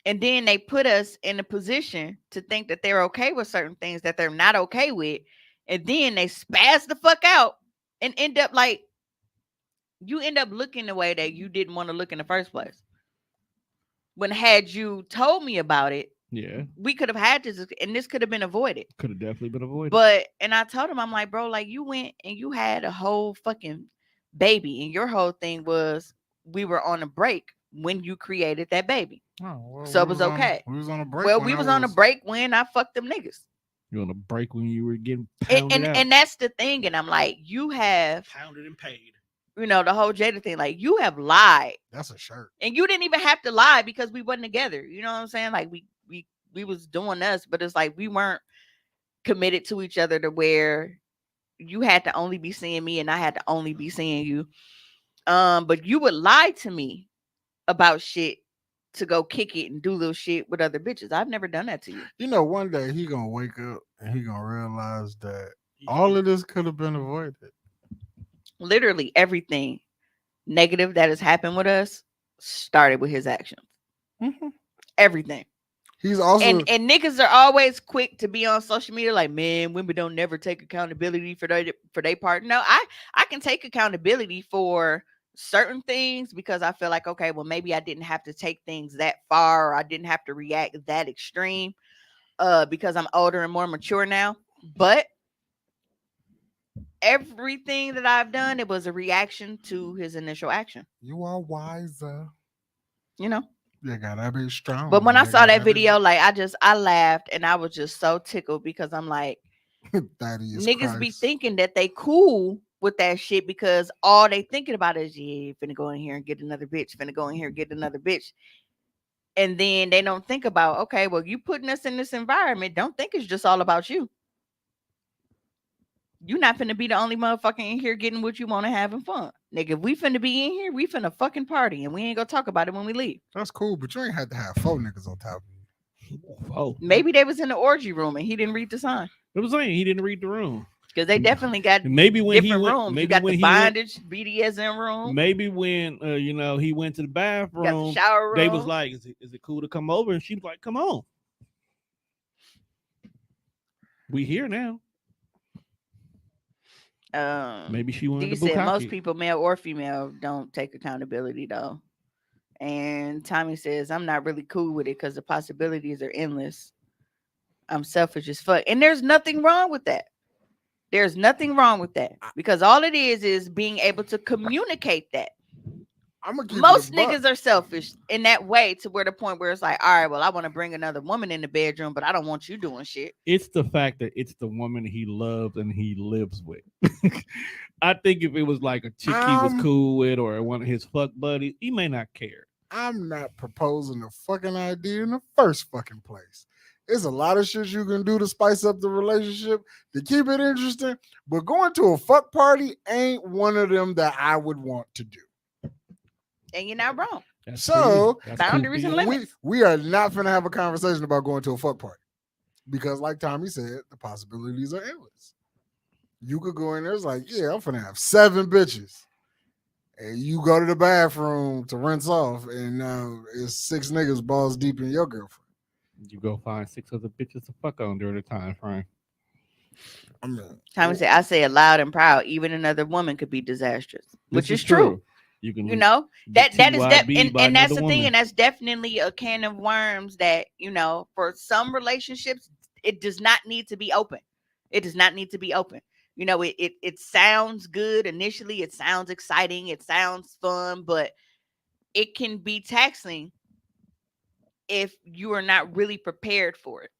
And then they put us in a position to think that they're okay with certain things that they're not okay with. And then they spaz the fuck out and end up like, you end up looking the way that you didn't want to look in the first place. When had you told me about it, yeah, we could have had this, and this could have been avoided. Could have definitely been avoided. But, and I told him, I'm like, bro, like you went and you had a whole fucking baby, and your whole thing was we were on a break when you created that baby. Oh, well, so it was okay. We was on a break. Well, we was on a break when I fucked them niggas. You're on a break when you were getting pounded out. And that's the thing. And I'm like, you have pounded and paid. The whole Jada thing, like you have lied. That's a shirt. And you didn't even have to lie because we wasn't together. You know what I'm saying? Like we was doing us, but it's like we weren't committed to each other to where you had to only be seeing me and I had to only be seeing you. But you would lie to me about shit to go kick it and do little shit with other bitches. I've never done that to you. One day he gonna wake up and he gonna realize that all of this could have been avoided. Literally everything negative that has happened with us started with his actions. Mm-hmm. Everything. He's also and niggas are always quick to be on social media like, man, women don't never take accountability for their part. No, I can take accountability for certain things because I feel like, okay, well, maybe I didn't have to take things that far or I didn't have to react that extreme because I'm older and more mature now. But everything that I've done, it was a reaction to his initial action. You are wiser. You gotta be strong. But when I saw that video, like I laughed and I was just so tickled because I'm like, Thaddeus Niggas be Christ. thinking that they cool with that shit because all they thinking about is, yeah, finna go in here and get another bitch, finna go in here and get another bitch. And then they don't think about, okay, well, you putting us in this environment. Don't think it's just all about you. You not finna be the only motherfucker in here getting what you want to having fun. Nigga, if we finna be in here, we finna fucking party and we ain't gonna talk about it when we leave. That's cool, but you ain't had to have 4 niggas on top of you. Oh, Maybe they was in the orgy room and he didn't read the sign. I was saying he didn't read the room. Because they definitely got Maybe when he different went, rooms. You maybe got when the he went, bondage BDSM room. maybe when he went to the You got the bathroom, shower they was room. like, is it cool to come over? And she was like, come on. We here now. Maybe she wanted D the said most bukkake. people, male or female, don't take accountability though. And Tommy says, I'm not really cool with it because the possibilities are endless. I'm selfish as fuck. And there's nothing wrong with that. There's nothing wrong with that. Because all it is being able to communicate that. I'm gonna keep Most it a buck. niggas are selfish in that way to where the point where it's like, all right, well, I want to bring another woman in the bedroom, but I don't want you doing shit. It's the fact that it's the woman he loves and he lives with. I think if it was like a chick he was cool with or one of his fuck buddies, he may not care. I'm not proposing the fucking idea in the first fucking place. There's a lot of shit you can do to spice up the relationship to keep it interesting, but going to a fuck party ain't one of them that I would want to do. And you're not wrong. That's So, That's boundaries and being- limits. we are not finna have a conversation about going to a fuck party because, like Tommy said, the possibilities are endless. You could go in there, it's like, yeah, I'm finna have 7 bitches. And you go to the bathroom to rinse off, and now it's 6 niggas balls deep in your girlfriend. You go find 6 other bitches to fuck on during the time frame. I mean, Tommy said, I say it loud and proud. Even another woman could be disastrous, which This is true. You can You know, that is that, TYB by and that's the another thing, woman. and that's definitely a can of worms that, you know, for some relationships, it does not need to be open. It does not need to be open. You know, it sounds good initially, it sounds exciting, it sounds fun, but it can be taxing if you are not really prepared for it.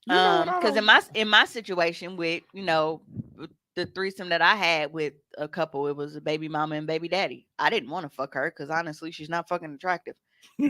you know what? I Because don't- in my situation with, you know, the threesome that I had with a couple, it was a baby mama and baby daddy. I didn't want to fuck her because honestly, she's not fucking attractive.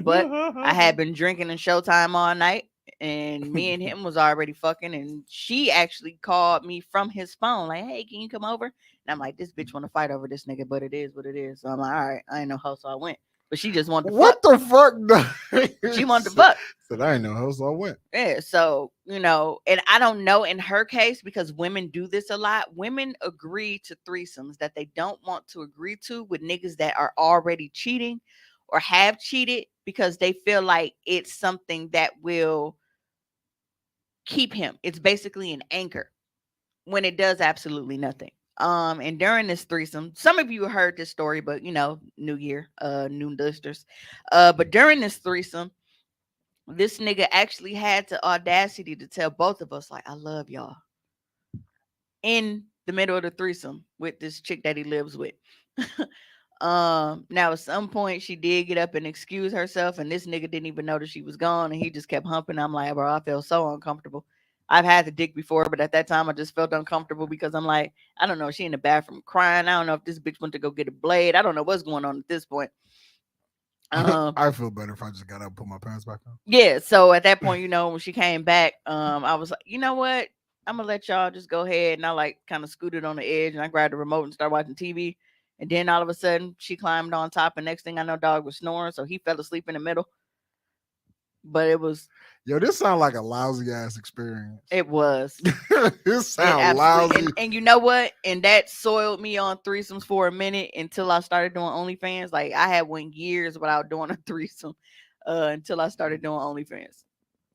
But I had been drinking in Showtime all night, and me and him was already fucking, and she actually called me from his phone, like, hey, can you come over? And I'm like, this bitch want to fight over this nigga, but it is what it is. So I'm like, all right, I ain't no hoe, so I went. But she just wanted to what fuck. the fuck? She wanted to fuck. Said I ain't know how, so I went. Yeah, so, you know, and I don't know in her case because women do this a lot. Women agree to threesomes that they don't want to agree to with niggas that are already cheating or have cheated because they feel like it's something that will keep him. It's basically an anchor when it does absolutely nothing. And during this threesome, some of you heard this story, but you know, new year, new listeners. But during this threesome, this nigga actually had the audacity to tell both of us, like, I love y'all in the middle of the threesome with this chick that he lives with. Now at some point she did get up and excuse herself, and this nigga didn't even know that she was gone, and he just kept humping. I'm like, bro, I felt so uncomfortable. I've had the dick before, but at that time I just felt uncomfortable because I'm like, I don't know, she in the bathroom crying. I don't know if this bitch went to go get a blade. I don't know what's going on at this point. I feel better if I just got up and put my pants back on. Yeah, so at that point, you know, when she came back, I was like, you know what? I'm gonna let y'all just go ahead. And I like kind of scooted on the edge and I grabbed the remote and started watching TV. And then all of a sudden she climbed on top, and next thing I know, dog was snoring, so he fell asleep in the middle. But it was Yo, this sounds like a lousy ass experience. it was. This It sounds absolutely, lousy. and you know what? And that soiled me on threesomes for a minute until I started doing OnlyFans. Like I had went years without doing a threesome until I started doing OnlyFans.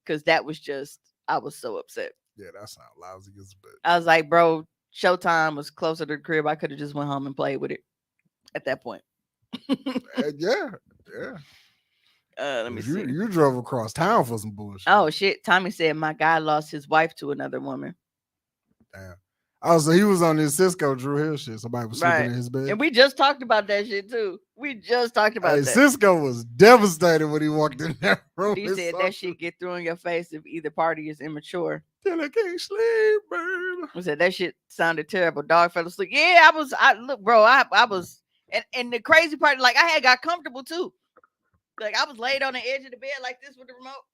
Because that was just, I was so upset. Yeah, that sounds lousy as a bitch. I was like, bro, Showtime was closer to the crib. I could have just went home and played with it at that point. Yeah. Let me see. You drove across town for some bullshit. Oh shit! Tommy said my guy lost his wife to another woman. Damn. Oh, so he was on this Cisco Drew Hill shit. Somebody was sleeping Right. in his bed. And we just talked about that shit too. We just talked about Hey, that. Cisco was devastated when he walked in that room. He His said son that shit get through in your face if either party is immature. said, I can't sleep, baby. I said that shit sounded terrible. Dog fell asleep. Yeah, I look, bro. I was, and the crazy part, like I had got comfortable too. Like I was laid on the edge of the bed like this with the remote.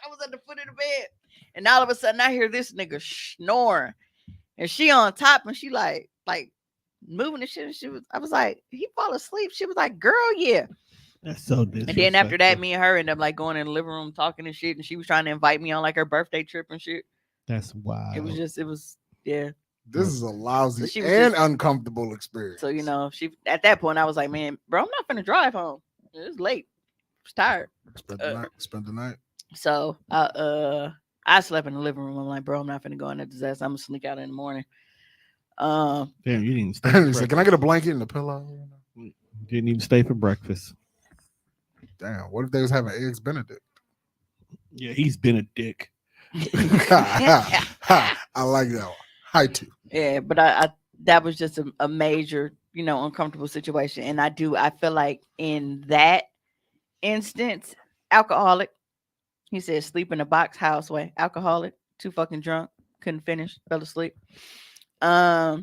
I was at the foot of the bed, and all of a sudden I hear this nigga snoring, and she on top, and she like moving the shit. And I was like, he fall asleep. She was like, girl, yeah. That's so And then after that, disrespectful. me and her ended up like going in the living room talking and shit, and she was trying to invite me on like her birthday trip and shit. That's wild. It was yeah. This is a lousy So she was and just- uncomfortable experience. So she at that point I was like, man, bro, I'm not gonna drive home. It's late. I was tired. Spend the night. Spend the night. So I slept in the living room. I'm like, bro, I'm not gonna go in that disaster. I'm gonna sneak out in the morning. Damn, you didn't stay. He said, "Can I get a blanket and a pillow?" Didn't even stay for breakfast. Damn. What if they was having eggs Benedict? Yeah, he's been a dick. I like that one. Hi too. Yeah, but I that was just a major, uncomfortable situation. And I feel like in that instance, alcoholic. He said sleep in a box house way. Alcoholic, too fucking drunk, couldn't finish, fell asleep. But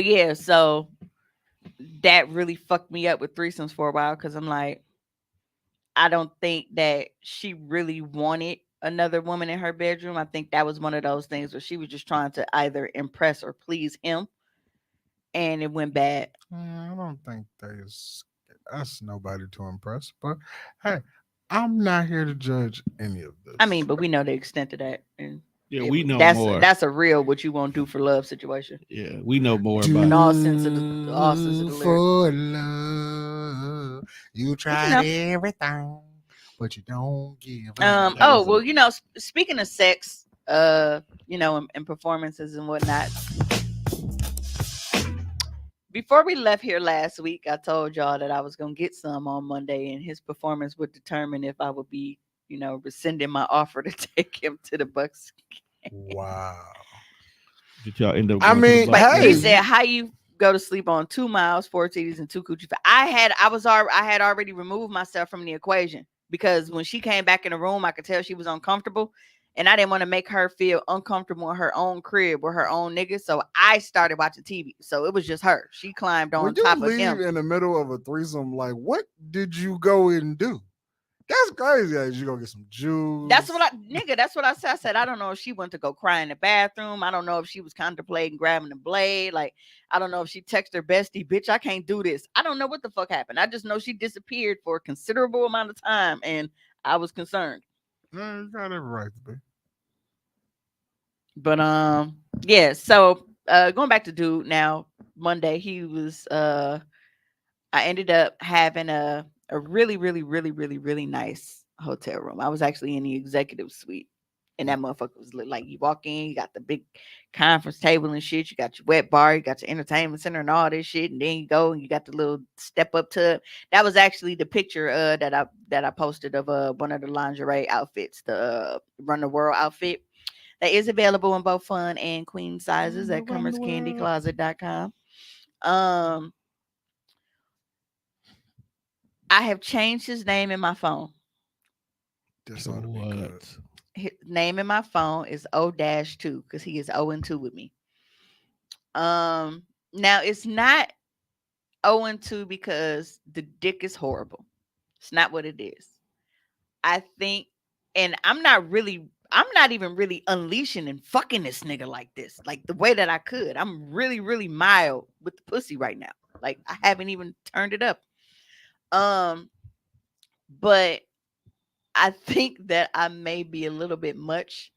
yeah, so that really fucked me up with threesomes for a while because I'm like, I don't think that she really wanted another woman in her bedroom. I think that was one of those things where she was just trying to either impress or please him, and it went bad. I don't think that's nobody to impress. But hey, I'm not here to judge any of this. I mean, but we know the extent of that, and Yeah, we know that's more. that's a real what you won't do for love situation. Yeah, we know more Do In about. all sense of the lyric. for love, you tried everything, but you don't give. Oh well, speaking of sex, and performances and whatnot. Before we left here last week, I told y'all that I was gonna get some on Monday, and his performance would determine if I would be, rescinding my offer to take him to the Bucks. Wow. Did y'all end up? I going to the mean, Bucks But he game? said, "How you go to sleep on 2 miles, 4 titties, and 2 coochie?" I had already removed myself from the equation because when she came back in the room, I could tell she was uncomfortable, and I didn't want to make her feel uncomfortable in her own crib with her own nigga. So I started watching TV. So it was just her. She climbed on When you top of leave him. in the middle of a threesome, like, what did you go and do? That's crazy. Like, you go get some juice. That's what I said. I said, I don't know if she went to go cry in the bathroom. I don't know if she was contemplating grabbing the blade. Like, I don't know if she texted her bestie, bitch, I can't do this. I don't know what the fuck happened. I just know she disappeared for a considerable amount of time, and I was concerned. Yeah, you got every right to be. But yeah, so going back to dude now, Monday, he was I ended up having a really, really, really, really, really nice hotel room. I was actually in the executive suite. And that motherfucker was lit. Like you walk in, you got the big conference table and shit. You got your wet bar, you got your entertainment center and all this shit. And then you go and you got the little step up tub. That was actually the picture that I posted of one of the lingerie outfits, the Run the World outfit. That is available in both fun and queen sizes at CummersCandyCloset.com. I have changed his name in my phone. This ought to be good. His name in my phone is O-2 because he is 0-2 with me. Now it's not 0-2 because the dick is horrible. It's not what it is. I think, and I'm not even really unleashing and fucking this nigga like this, like the way that I could. I'm really, really mild with the pussy right now. Like I haven't even turned it up. But I think that I may be a little bit much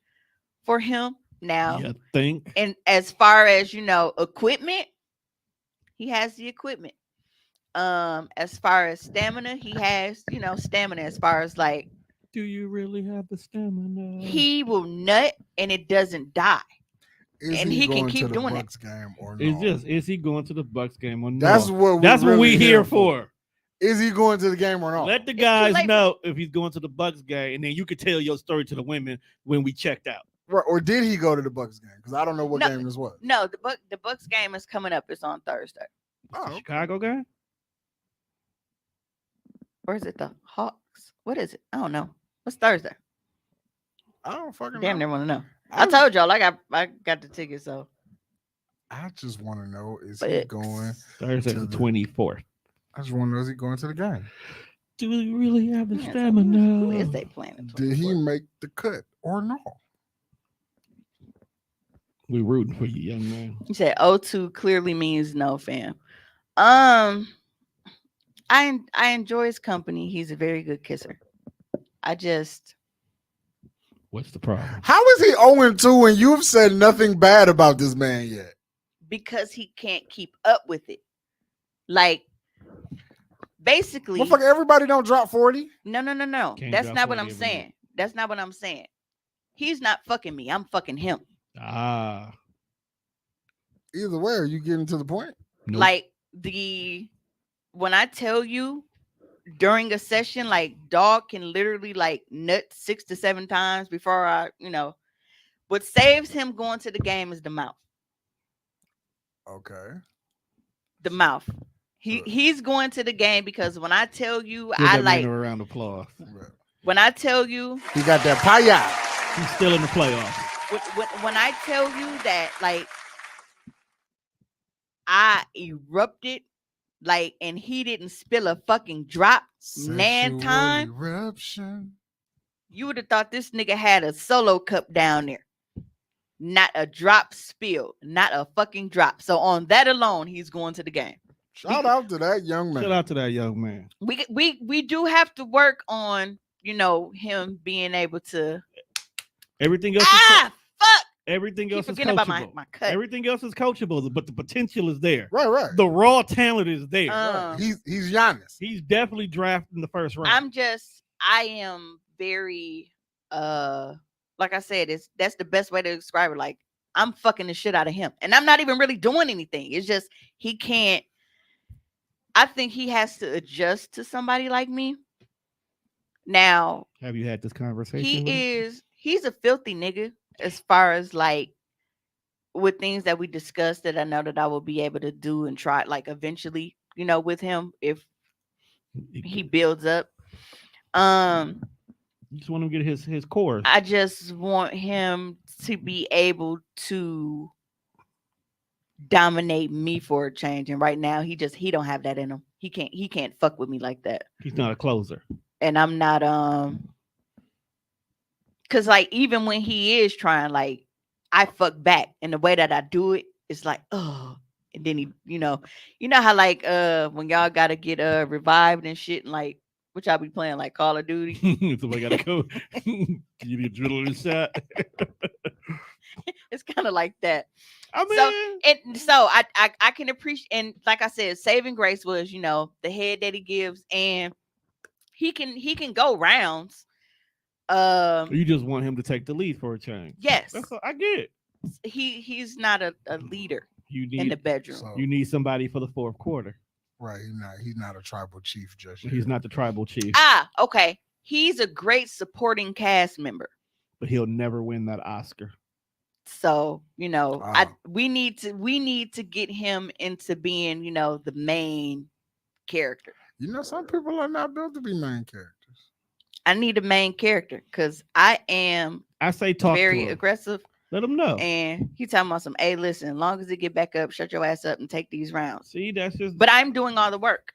for him now. You think? And as far as equipment, he has the equipment. As far as stamina, he has stamina. As far as like, Do you really have the stamina? he will nut and it doesn't die. And he can keep doing it. Bucks game or no? Is he going to the Bucks game or no? That's what we here for. Is he going to the game or not? Let the guys know if he's going to the Bucks game, and then you can tell your story to the women when we checked out. Or did he go to the Bucks game? Because I don't know what No, game this was. No, the Bucks game is coming up. It's on Thursday. Oh, The okay. Chicago guy? Or is it the Hawks? What is it? I don't know. What's Thursday? I don't fucking Damn, know. near want to know. I I told y'all I got the ticket, so I just want to know, is he going? Thursday To the the- 24th. I just want to know, is he going to the game? Do we really have the Yeah, so stamina? who is they playing? the Did he 24th? make the cut or no? We rooting for you, young man. You said O2 clearly means no, fam. I enjoy his company. He's a very good kisser. I just What's the problem? How is he 0-2 and you've said nothing bad about this man yet? because he can't keep up with it. Like basically, Motherfucker, everybody don't drop 40. no. Can't That's drop not what 40 I'm every saying. week. That's not what I'm saying. He's not fucking me. I'm fucking him. Ah, Either way, are you getting to the point? nope. Like when I tell you during a session, like dog can literally like nut 6 to 7 times before what saves him going to the game is the mouth. Okay. The mouth. Sure. He's going to the game because when I tell you, Give I that like man a round of applause. when I tell you He got that pie. He's still in the playoffs. when I tell you that like I erupted like and he didn't spill a fucking drop nan time, eruption. you would have thought this nigga had a solo cup down there. Not a drop spilled, not a fucking drop. So on that alone, he's going to the game. Shout out to that young man. Shout out to that young man. We do have to work on him being able to Everything else. fuck. Everything Keep else is forgetting coachable. about my cut. Everything else is coachable, but the potential is there. Right. The raw talent is there. Uh, He's Giannis. He's definitely drafted in the first round. I am very like I said, that's the best way to describe it. Like I'm fucking the shit out of him. And I'm not even really doing anything. It's just he can't. I think he has to adjust to somebody like me. Now, Have you had this conversation? with him? he's a filthy nigga as far as like with things that we discussed that I know that I will be able to do and try like eventually, with him if he builds up. You just want him to get his cores. I just want him to be able to dominate me for a change. And right now he don't have that in him. He can't fuck with me like that. He's not a closer. And I'm not cause like even when he is trying, like I fuck back and the way that I do it, it's like, oh, and then he, you know how like when y'all gotta get revived and shit and like what y'all be playing like Call of Duty. Somebody gotta go. Give you the adrenaline shot. It's kind of like that. I mean, So I can appreciate, and like I said, saving grace was the head that he gives, and he can go rounds. You just want him to take the lead for a change. Yes, That's all, I get it. he's not a leader You in the need bedroom. So, you need somebody for the fourth quarter. right, he's not a tribal chief just yet. He's not the tribal chief, Okay. He's a great supporting cast member. but he'll never win that Oscar. So, Wow. we need to get him into being, the main character. Some people are not built to be main characters. I need a main character because I am I say talk very to him. aggressive. Let him know. And he talking about some, hey, listen, as long as it get back up, shut your ass up and take these rounds. See, that's just. But I'm doing all the work.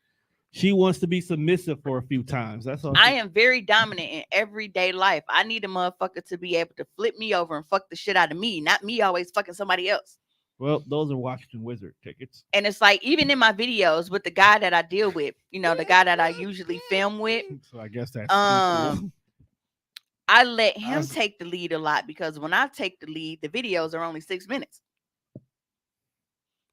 She wants to be submissive for a few times. That's all. I am very dominant in everyday life. I need a motherfucker to be able to flip me over and fuck the shit out of me, not me always fucking somebody else. Well, those are Washington Wizard tickets. And it's like, even in my videos with the guy that I deal with, the guy that I usually film with, So I guess that's. I let him That's- take the lead a lot because when I take the lead, the videos are only 6 minutes.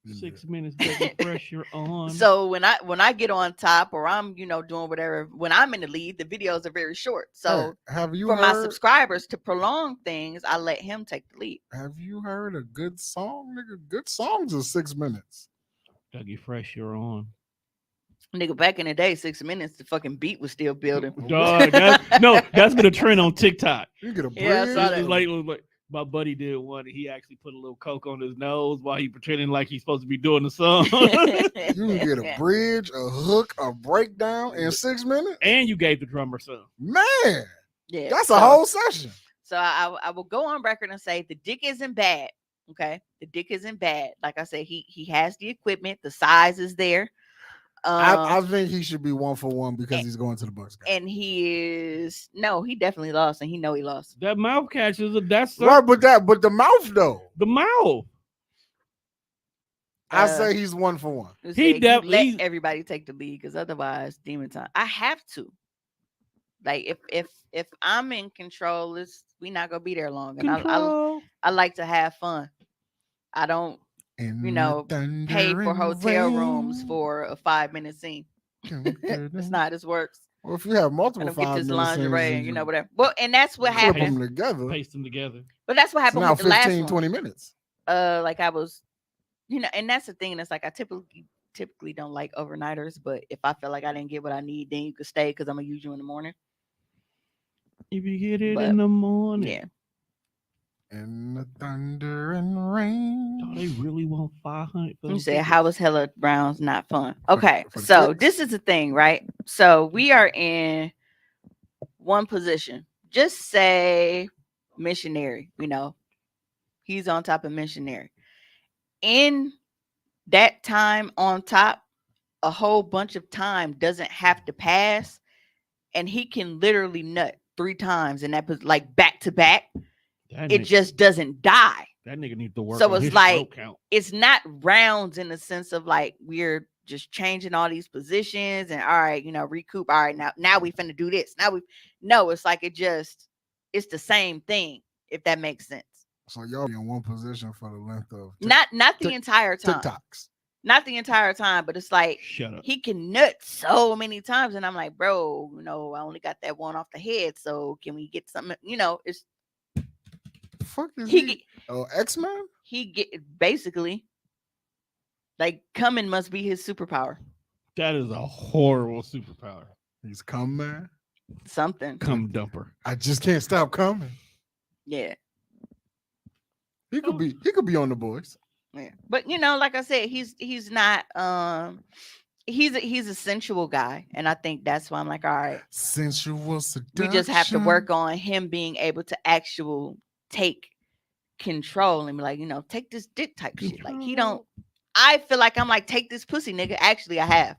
6 minutes, get the pressure on. So when I get on top or I'm doing whatever, when I'm in the lead, the videos are very short. So Hey, have you for my heard? subscribers to prolong things, I let him take the lead. Have you heard a good song, nigga? Good songs are 6 minutes. Dougie Fresh, you're on. Nigga, back in the day, 6 minutes, the fucking beat was still building. Dog, that's been a trend on TikTok. You get a breeze. Yeah, I saw that. It's like My buddy did one. He actually put a little coke on his nose while he pretending like he's supposed to be doing the song. You can get a bridge, a hook, a breakdown in 6 minutes. And you gave the drummer some. Man, Yeah, that's so, a whole session. So I will go on record and say the dick isn't bad. Okay, the dick isn't bad. Like I said, he has the equipment. The size is there. I think he should be 1-for-1 because and- he's going to the Bucks game. And he definitely lost, and he know he lost. That mouth catches that's Right, but the mouth though. the mouth. I say he's 1-for-1. He definitely- let everybody take the lead because otherwise, demon time. I have to. Like if I'm in control, we not gonna be there long. And I like to have fun. I don't pay for hotel rooms for a 5-minute scene. That's not how this works. Well, if you have I multiple don't get 5 this minutes, lingerie, whatever. Well, and that's what clip happened. them together. Paste them together. But that's what So happened now with the last 15, one. 20 minutes. Like I was, and that's the thing. And it's like I typically don't like overnighters, but if I feel like I didn't get what I need, then you could stay because I'm gonna use you in the morning. If you get it But, in the morning. Yeah. And the thunder and the rain. Oh, they really want 500. You said how was Hella Brown's not fun? Okay, for the so clicks. this is the thing, right? So we are in one position. Just say missionary. He's on top of missionary. In that time on top, a whole bunch of time doesn't have to pass, and he can literally nut 3 times, and that was like back to back. It just doesn't die. That nigga needs to work. So on it's his like stroke count. it's not rounds in the sense of like we're just changing all these positions and all right, recoup. All right, now we finna do this. No, it's like it's the same thing, if that makes sense. So y'all be in one position for the length of Not the Tik- entire time. TikToks. Not the entire time, but it's like Shut up. he can nut so many times, and I'm like, bro, I only got that one off the head, so can we get something? It's Fuck is he he? get, Oh, X-Men? he get basically like coming must be his superpower. That is a horrible superpower. He's come, man. Something. Come dumper. I just can't stop coming. Yeah. He could be on the boys. Yeah. But like I said, he's not he's a sensual guy, and I think that's why I'm like, all right, Sensual seduction. we just have to work on him being able to take control and be like, take this dick type shit. Like he don't. I feel like I'm like, take this pussy, nigga. Actually, I have.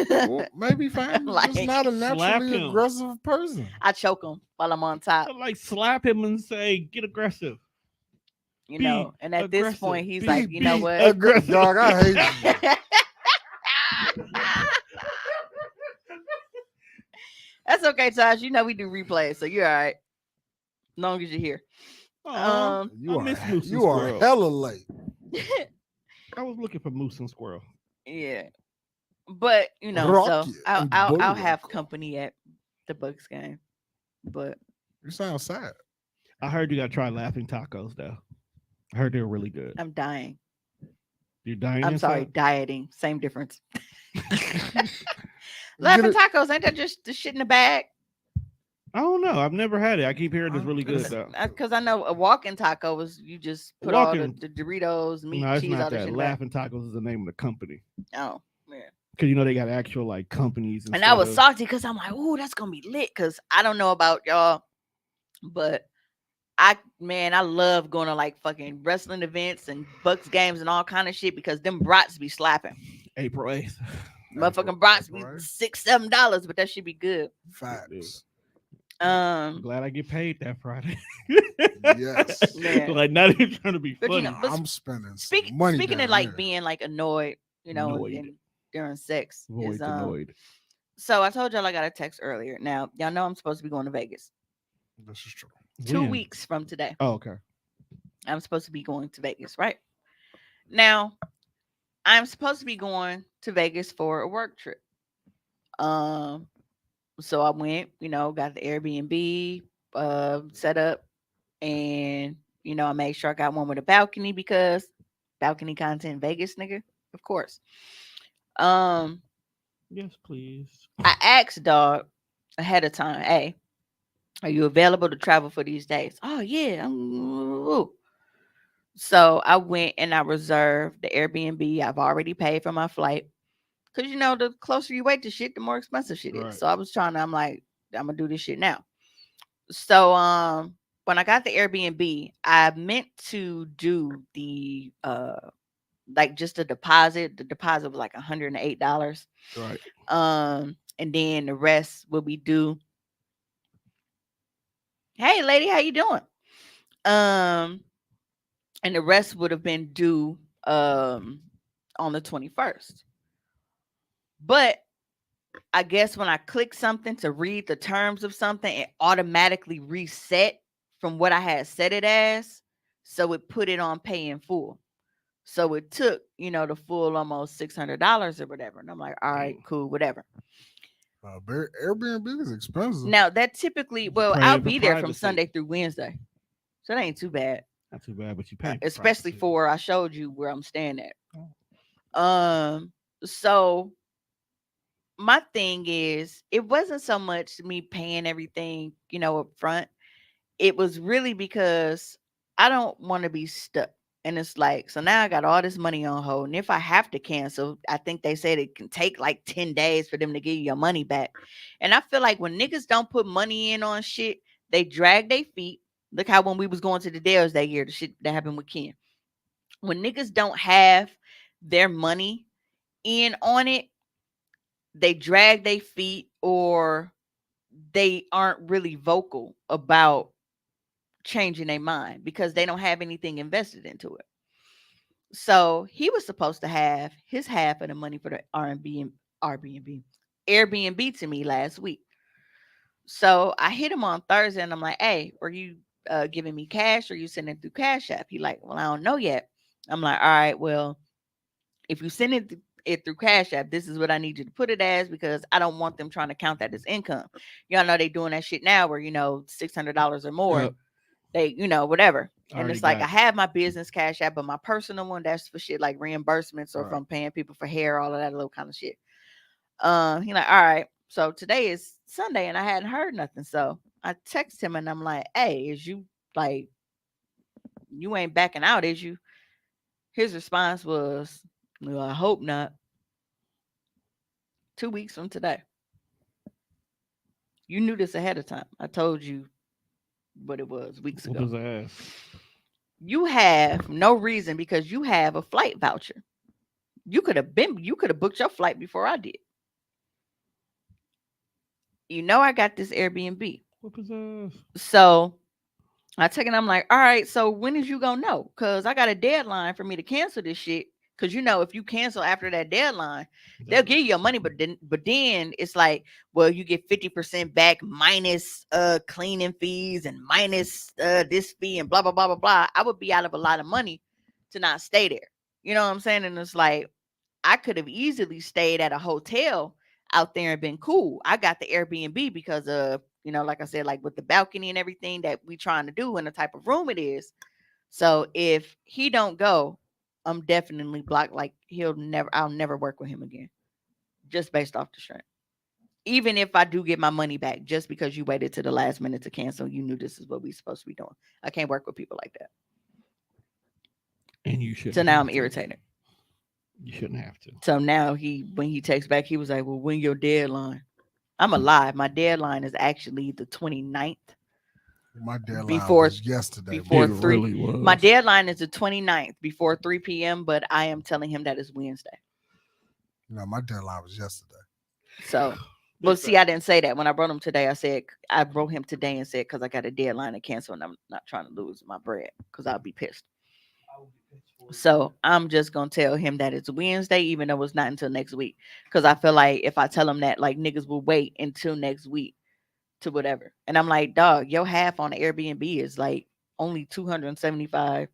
Well, maybe fine. Like, He's not a slap naturally him. aggressive person. I choke him while I'm on top. Like slap him and say, get aggressive. Be And at this aggressive. point, he's Be- like, you know be what? aggressive. Dog, I hate you. That's okay, Tosh. We do replays, so you're all right. As long as you're here. Aw, You I miss are, Moose and you are Squirrel. hella late. I was looking for Moose and Squirrel. Yeah. But so Rocky I'll and I'll have Bullwinkle. company at the Bucks game. But You sound sad. I heard you got to try Laughing Tacos, though. I heard they're really good. I'm dying. You're dying I'm sorry, inside? dieting. Same difference. Get Laughing it- tacos, ain't that just the shit in the bag? I don't know. I've never had it. I keep hearing it's really good, though. Because I know a walking taco is you just put all Walking- the Doritos, meat, No, it's cheese, all not that that. shit in the bag. Laughing Tacos is the name of the company. Oh, yeah. Because, they got actual, like, companies. And I was salty because I'm like, ooh, that's gonna be lit. Because I don't know about y'all, but I love going to like fucking wrestling events and Bucks games and all kind of shit because them brats be slapping. April 8th. Motherfucking brats be Right. $6-7, but that should be good. Facts. I'm glad I get paid that Friday. Yes. Yeah. Like, not even trying to be But, funny. but I'm spending some speaking money. of down like there. being like annoyed, Annoyed. and during sex. Void Is, annoyed. so I told y'all I got a text earlier. Now y'all know I'm supposed to be going to Vegas This is true. 2 When? weeks from today. Oh, okay. I'm supposed to be going to Vegas, right? Now, I'm supposed to be going to Vegas for a work trip. So I went, got the Airbnb set up, and I made sure I got one with a balcony because balcony content Vegas, nigga, of course. Yes, please. I asked dog ahead of time, hey, Are you available to travel for these days? Oh yeah. So I went and I reserved the Airbnb. I've already paid for my flight. Cause the closer you wait to shit, the more expensive shit is. Right. So I was trying to, I'm like, I'm gonna do this shit now. So when I got the Airbnb, I meant to do the like just a deposit. The deposit was like $108. Right. And then the rest will be due. Hey lady, how you doing? Um and the rest would have been due on the 21st. But I guess when I click something to read the terms of something, it automatically reset from what I had set it as. So it put it on pay in full. So it took, the full almost $600 or whatever. And I'm like, all right, Dang. cool, whatever. Airbnb is expensive. Now that typically, well, I'll Praying for be there from privacy. Sunday through Wednesday. So that ain't too bad. Not too bad, but you paying for Especially privacy. for I showed you where I'm staying at. Oh. So my thing is it wasn't so much me paying everything, up front. It was really because I don't want to be stuck. And it's like, so now I got all this money on hold. And if I have to cancel, I think they said it can take like 10 days for them to give you your money back. And I feel like when niggas don't put money in on shit, they drag their feet. Look how when we was going to the Dells that year, the shit that happened with Ken. When niggas don't have their money in on it, they drag their feet or they aren't really vocal about changing their mind because they don't have anything invested into it. So he was supposed to have his half of the money for the R&B and Airbnb, Airbnb to me last week. So I hit him on Thursday and I'm like, "Hey, are you giving me cash or you sending it through Cash App?" He like, "Well, I don't know yet." I'm like, "All right, well, if you send it through Cash App, this is what I need you to put it as because I don't want them trying to count that as income. Y'all know they doing that shit now where $600 or more Yep. they, whatever. I And already it's like got I it. have my business Cash App, but my personal one that's for shit like reimbursements or if Right. I'm paying people for hair, all of that little kind of shit. He like, all right. So today is Sunday and I hadn't heard nothing. So I text him and I'm like, hey, is you like you ain't backing out, is you? His response was, well, I hope not. 2 weeks from today. You knew this ahead of time. I told you what it was weeks Whoop ago. his ass. You have no reason because you have a flight voucher. You could have booked your flight before I did. I got this Airbnb. Whoop his ass. So I take it, I'm like, all right, so when is you gonna know? Cause I got a deadline for me to cancel this shit. Cause if you cancel after that deadline, they'll give you your money, but then it's like, well, you get 50% back minus cleaning fees and minus this fee and blah blah blah blah blah. I would be out of a lot of money to not stay there. You know what I'm saying? And it's like I could have easily stayed at a hotel out there and been cool. I got the Airbnb because of, like I said, like with the balcony and everything that we trying to do and the type of room it is. So if he don't go, I'm definitely blocked. Like I'll never work with him again. Just based off the strength. Even if I do get my money back, just because you waited to the last minute to cancel, you knew this is what we supposed to be doing. I can't work with people like that. And you So shouldn't now have I'm to. irritated. You shouldn't have to. So now when he texts back, he was like, well, when your deadline? I'm alive. My deadline is actually the 29th My deadline before was yesterday, before It motherfucker. three. really My was. deadline is the 29th before 3 p.m., but I am telling him that it's Wednesday. No, my deadline was yesterday. So, well, see, I didn't say that. When I wrote him today, I wrote him today and said, because I got a deadline to cancel and I'm not trying to lose my bread because I'll be pissed. So I'm just gonna tell him that it's Wednesday, even though it's not until next week. Because I feel like if I tell him that, like niggas will wait until next week to whatever. And I'm like, dog, your half on the Airbnb is like only $275,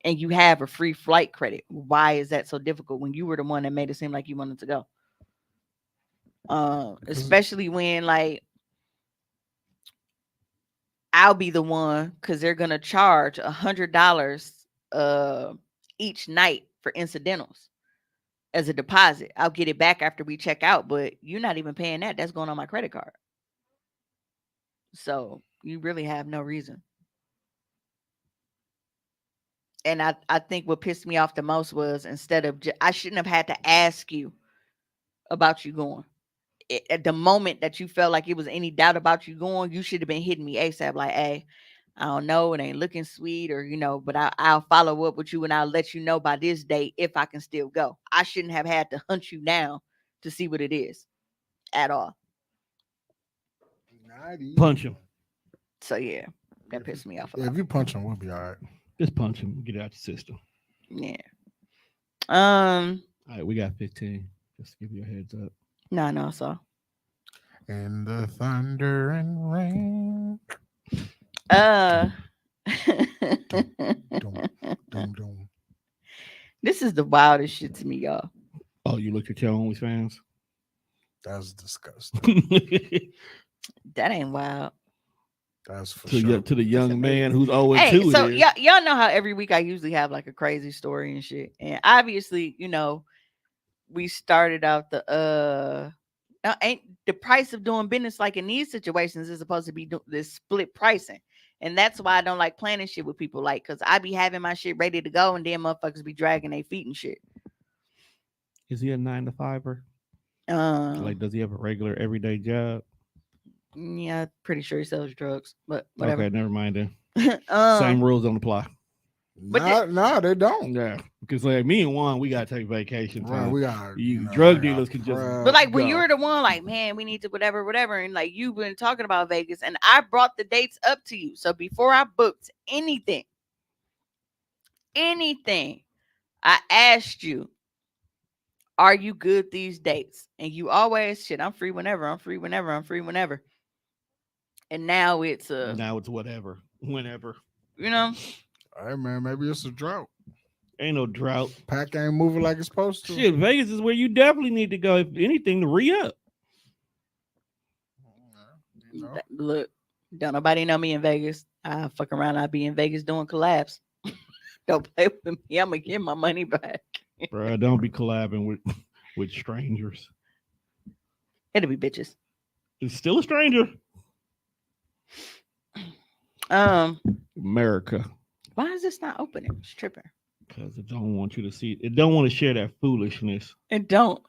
and you have a free flight credit. Why is that so difficult when you were the one that made it seem like you wanted to go? Especially when like I'll be the one because they're gonna charge $100 each night for incidentals as a deposit. I'll get it back after we check out, but you're not even paying that. That's going on my credit card. So you really have no reason. And I think what pissed me off the most was instead of I shouldn't have had to ask you about you going. At the moment that you felt like it was any doubt about you going, you should have been hitting me ASAP. Like, hey, I don't know, it ain't looking sweet, or but I'll follow up with you and I'll let you know by this date if I can still go. I shouldn't have had to hunt you down to see what it is at all. Not even. Punch him. So yeah, that pissed me off a Yeah, lot. if you punch him, we'll be all right. Just punch him. Get it out your system. Yeah. All right, we got 15. Just to give you a heads up. No, so And the thunder and rain. uh Dum, dum, dum. this is the wildest shit to me, y'all. Oh, you looked at your OnlyFans? That's disgusting. That ain't wild. That's for to, sure. to the young That's man amazing. who's 0 Hey, 2. so y'all know how every week I usually have like a crazy story and shit. And obviously, we started out ain't the price of doing business like in these situations is supposed to be this split pricing. And that's why I don't like planning shit with people, like, because I be having my shit ready to go and then motherfuckers be dragging their feet and shit. Is he a 9 to 5er? Um, Like, does he have a regular everyday job? yeah, pretty sure he sells drugs, but whatever. Okay, never mind then. Same rules don't apply. But No, they don't. Yeah, because like me and Juan, we gotta take vacation Right, time. we got Drug dealers can just. But like when go. you're the one, like, man, we need to whatever, and like you've been talking about Vegas, and I brought the dates up to you. So before I booked anything, I asked you, are you good these dates? And you always shit, I'm free whenever. And now it's whatever, whenever. Hey man, maybe it's a drought. Ain't no drought. Pack ain't moving like it's supposed to. Shit, Vegas is where you definitely need to go. If anything, to re-up. Look, don't nobody know me in Vegas. I fuck around. I'll be in Vegas doing collabs. Don't play with me. I'm gonna get my money back. Bro, don't be collabing with strangers. It'll be bitches. It's still a stranger. America. Why is this not opening? It's tripping. Because it don't want you to see it. It don't want to share that foolishness. It don't.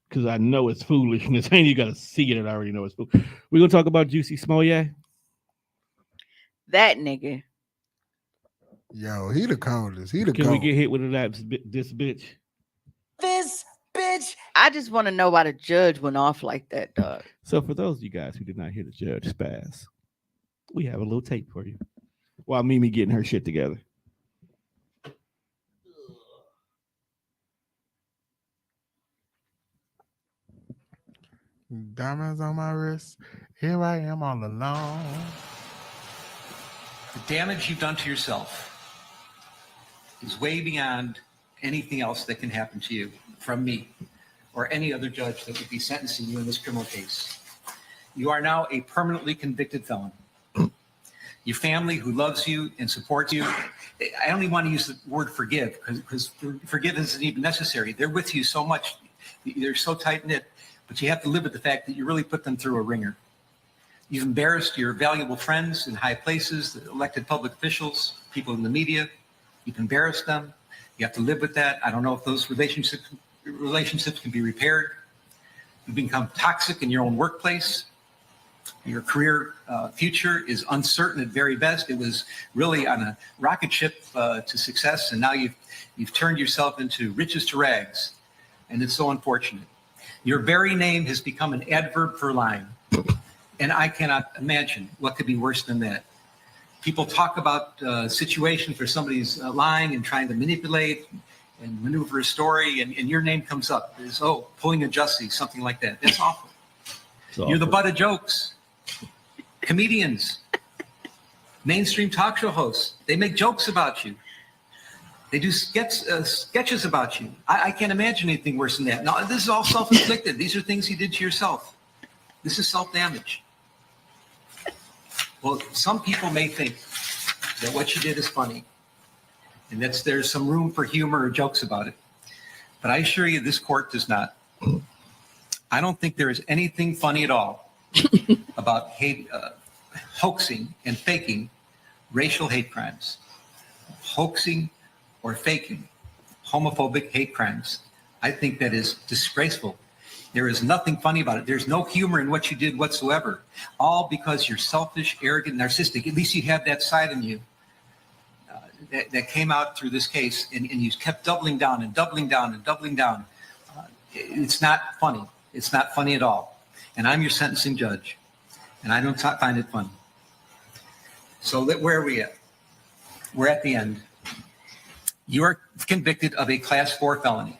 Because I know it's foolishness. Ain't you got to see it. I already know it's fool. We're going to talk about Juicy Smollett. That nigga. Yo, he the coldest. He the Can goat. we get hit with this bitch? This bitch. I just want to know why the judge went off like that, dog. So for those of you guys who did not hear the judge spaz, we have a little tape for you. While Mimi getting her shit together. Diamonds on my wrist. Here I am all alone. The damage you've done to yourself is way beyond anything else that can happen to you from me or any other judge that would be sentencing you in this criminal case. You are now a permanently convicted felon. Your family, who loves you and supports you, I only want to use the word forgive because forgiveness isn't even necessary. They're with you so much. They're so tight-knit, but you have to live with the fact that you really put them through a ringer. You've embarrassed your valuable friends in high places, the elected public officials, people in the media. You've embarrassed them. You have to live with that. I don't know if those relationships can be repaired. You've become toxic in your own workplace. Your career future is uncertain at very best. It was really on a rocket ship to success, and now you've turned yourself into riches to rags, and it's so unfortunate. Your very name has become an adverb for lying, and I cannot imagine what could be worse than that. People talk about situations where somebody's lying and trying to manipulate and maneuver a story, and your name comes up as, pulling a Jussie, something like that. That's awful. You're the butt of jokes. Comedians, mainstream talk show hosts, they make jokes about you. They do sketches about you. I can't imagine anything worse than that. Now, this is all self-inflicted. These are things you did to yourself. This is self-damage. Well, some people may think that what you did is funny and that there's some room for humor or jokes about it. But I assure you, this court does not. I don't think there is anything funny at all about hoaxing and faking racial hate crimes, hoaxing or faking homophobic hate crimes. I think that is disgraceful. There is nothing funny about it. There's no humor in what you did whatsoever. All because you're selfish, arrogant, narcissistic. At least you have that side in you that came out through this case, and you kept doubling down and doubling down and doubling down. It's not funny. It's not funny at all. And I'm your sentencing judge, and I don't find it funny. So where are we at? We're at the end. You are convicted of a class 4 felony.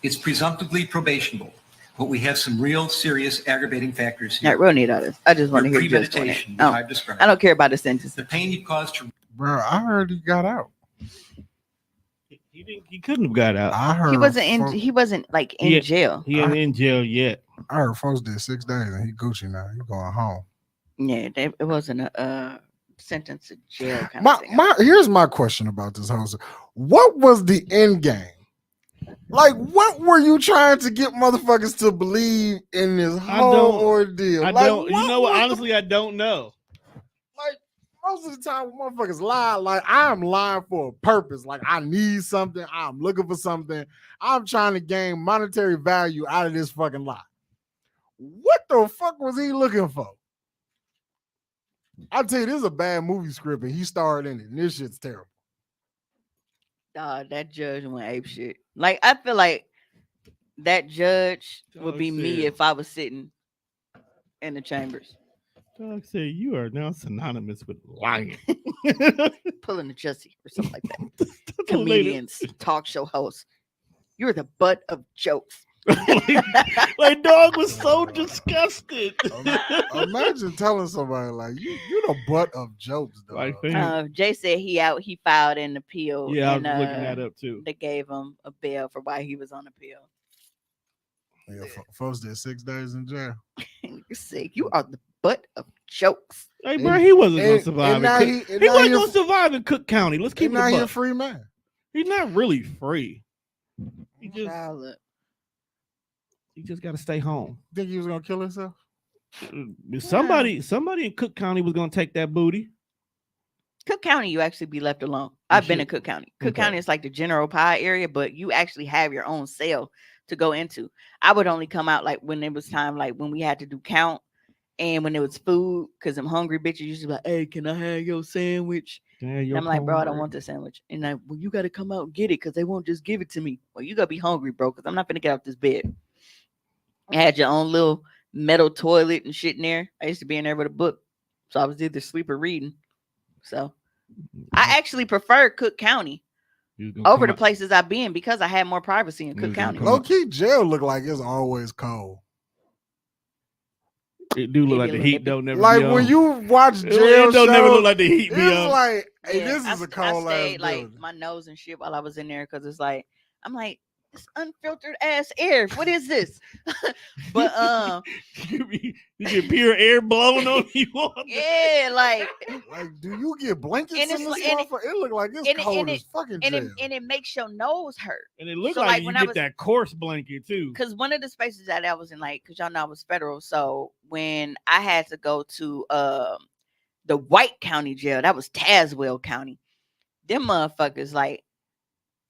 It's presumptively probationable, but we have some real serious aggravating factors here. Not real need of this. I just want to hear you just on it. Premeditation, which I've described. I don't care about the sentence. The pain you caused to Bro, I heard he got out. He couldn't have got out. I heard He wasn't like in jail. He ain't in jail yet. I heard folks did 6 days and he Gucci now. He going home. Yeah, it wasn't a sentence to jail kind of thing. Here's my question about this whole. What was the end game? Like, what were you trying to get motherfuckers to believe in this whole ordeal? I don't. You know what? Honestly, I don't know. Like, most of the time, when motherfuckers lie, like, I'm lying for a purpose. Like, I need something. I'm looking for something. I'm trying to gain monetary value out of this fucking lie. What the fuck was he looking for? I'll tell you, this is a bad movie script, and he starred in it, and this shit's terrible. That judge went ape shit. Like, I feel like that judge would be me if I was sitting in the chambers. Doug said, "You are now synonymous with lying." Pulling a Jussie or something like that. Comedians, talk show hosts. You're the butt of jokes. like dog was so disgusted. Imagine telling somebody like you're the butt of jokes. Dog. Jay said he filed an appeal. Yeah, and, I was looking that up too. They gave him a bail for why he was on appeal. Yeah, folks did 6 days in jail. You're sick. You are the butt of jokes. Hey, bro, he wasn't gonna survive. He wasn't gonna survive in Cook County. Let's keep it. Now he's a free man. He's not really free. He just got to stay home. Think he was gonna kill himself? Somebody in Cook County was gonna take that booty. Cook County, you actually be left alone. I've been in Cook County. Cook County is like the general pie area, but you actually have your own cell to go into. I would only come out like when it was time, like when we had to do count and when it was food, because I'm hungry bitches used to be like, "Hey, can I have your sandwich?" And I'm like, "Bro, I don't want the sandwich." And like, "Well, you got to come out and get it because they won't just give it to me." Well, you got to be hungry, bro, because I'm not going to get off this bed. You had your own little metal toilet and shit in there. I used to be in there with a book. So I was either sleep or reading. So I actually prefer Cook County over the places I've been because I had more privacy in Cook County. Low-key jail look like it's always cold. It do look like the heat don't never like be on. when you watch jail it don't shows, never look like the heat be it's on. like, hey, this is a cold I ass stayed like building. my nose and shit while I was in there because it's like I'm like, it's unfiltered ass air. What is this? But you get pure air blowing on you. Yeah, like do you get blankets in this motherfucker? It look like it's cold as fucking jail. And it makes your nose hurt. And it looks like you get that coarse blanket too. Because one of the spaces that I was in, like, because y'all know I was federal, so when I had to go to the White County jail, that was Tazewell County. Them motherfuckers like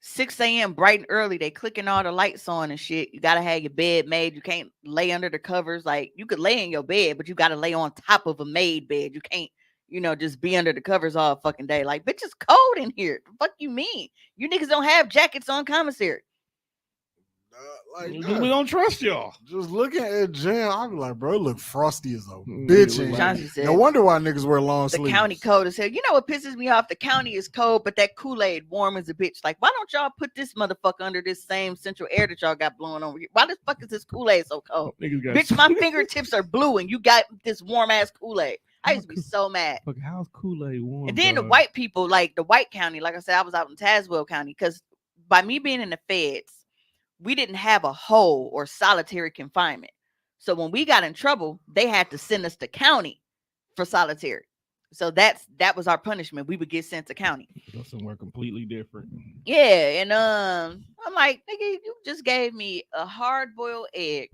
6 a.m. bright and early, they clicking all the lights on and shit. You gotta have your bed made. You can't lay under the covers. Like, you could lay in your bed, but you gotta lay on top of a made bed. You can't, just be under the covers all fucking day. Like, bitch, it's cold in here. The fuck you mean? You niggas don't have jackets on commissary. We don't trust y'all. Just looking at jail, I be like, bro, it look frosty as a bitch. No wonder why niggas wear long sleeves. The county cold as hell. You know what pisses me off? The county is cold, but that Kool-Aid warm as a bitch. Like, why don't y'all put this motherfucker under this same central air that y'all got blowing over here? Why the fuck is this Kool-Aid so cold? Bitch, my fingertips are blue and you got this warm ass Kool-Aid. I used to be so mad. Look, how's Kool-Aid warm? And then the white people, like the White County, like I said, I was out in Tazewell County because by me being in the feds, we didn't have a whole or solitary confinement. So when we got in trouble, they had to send us to county for solitary. So that was our punishment. We would get sent to county. That's somewhere completely different. Yeah, and I'm like, nigga, you just gave me a hard-boiled egg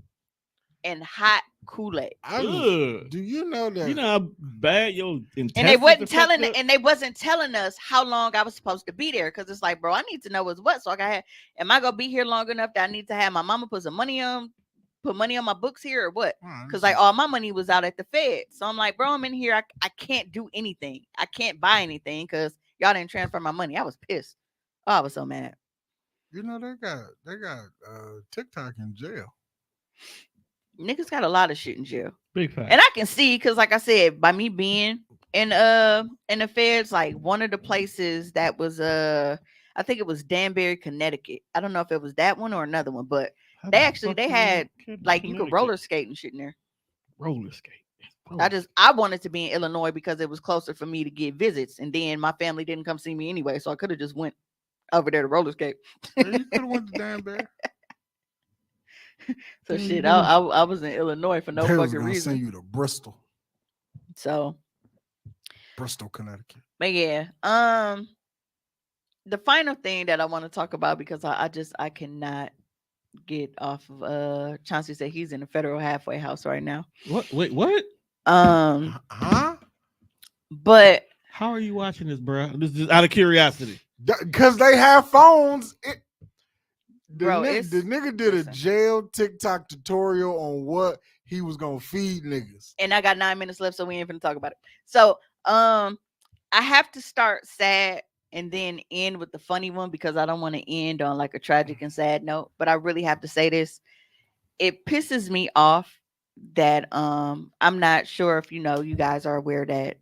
and hot Kool-Aid. Ugh. Do you know that? You know how bad your And intestines are fucked up? they wasn't telling us how long I was supposed to be there. Cause it's like, bro, I need to know what's what. So I got, am I gonna be here long enough that I need to have my mama put money on my books here or what? Cause like all my money was out at the Fed. So I'm like, bro, I'm in here. I can't do anything. I can't buy anything because y'all didn't transfer my money. I was pissed. Oh, I was so mad. You know they got TikTok in jail. Niggas got a lot of shit in jail. Big fact. And I can see, because like I said, by me being in the feds, like one of the places that was I think it was Danbury, Connecticut. I don't know if it was that one or another one, but How they the actually fuck they you had in like you could Connecticut? roller skate and shit in there. Roller skate. Roller I wanted to be in Illinois because it was closer for me to get visits, and then my family didn't come see me anyway, so I could have just went over there to roller skate. Yeah, you could have went to Danbury. So There you shit, go. I was in Illinois for no They was fucking gonna send reason. you to Bristol, So, Connecticut. but yeah, the final thing that I want to talk about because I cannot get off of Chauncey said he's in a federal halfway house right now. What? Wait, what? Huh? But How are you watching this, bro? This is out of curiosity. Because they have phones. Bro, the it's nigga did listen. a jail TikTok tutorial on what he was gonna feed niggas. And I got 9 minutes left, so we ain't gonna talk about it. So I have to start sad and then end with the funny one because I don't want to end on like a tragic and sad note. But I really have to say this. It pisses me off that I'm not sure if you guys are aware that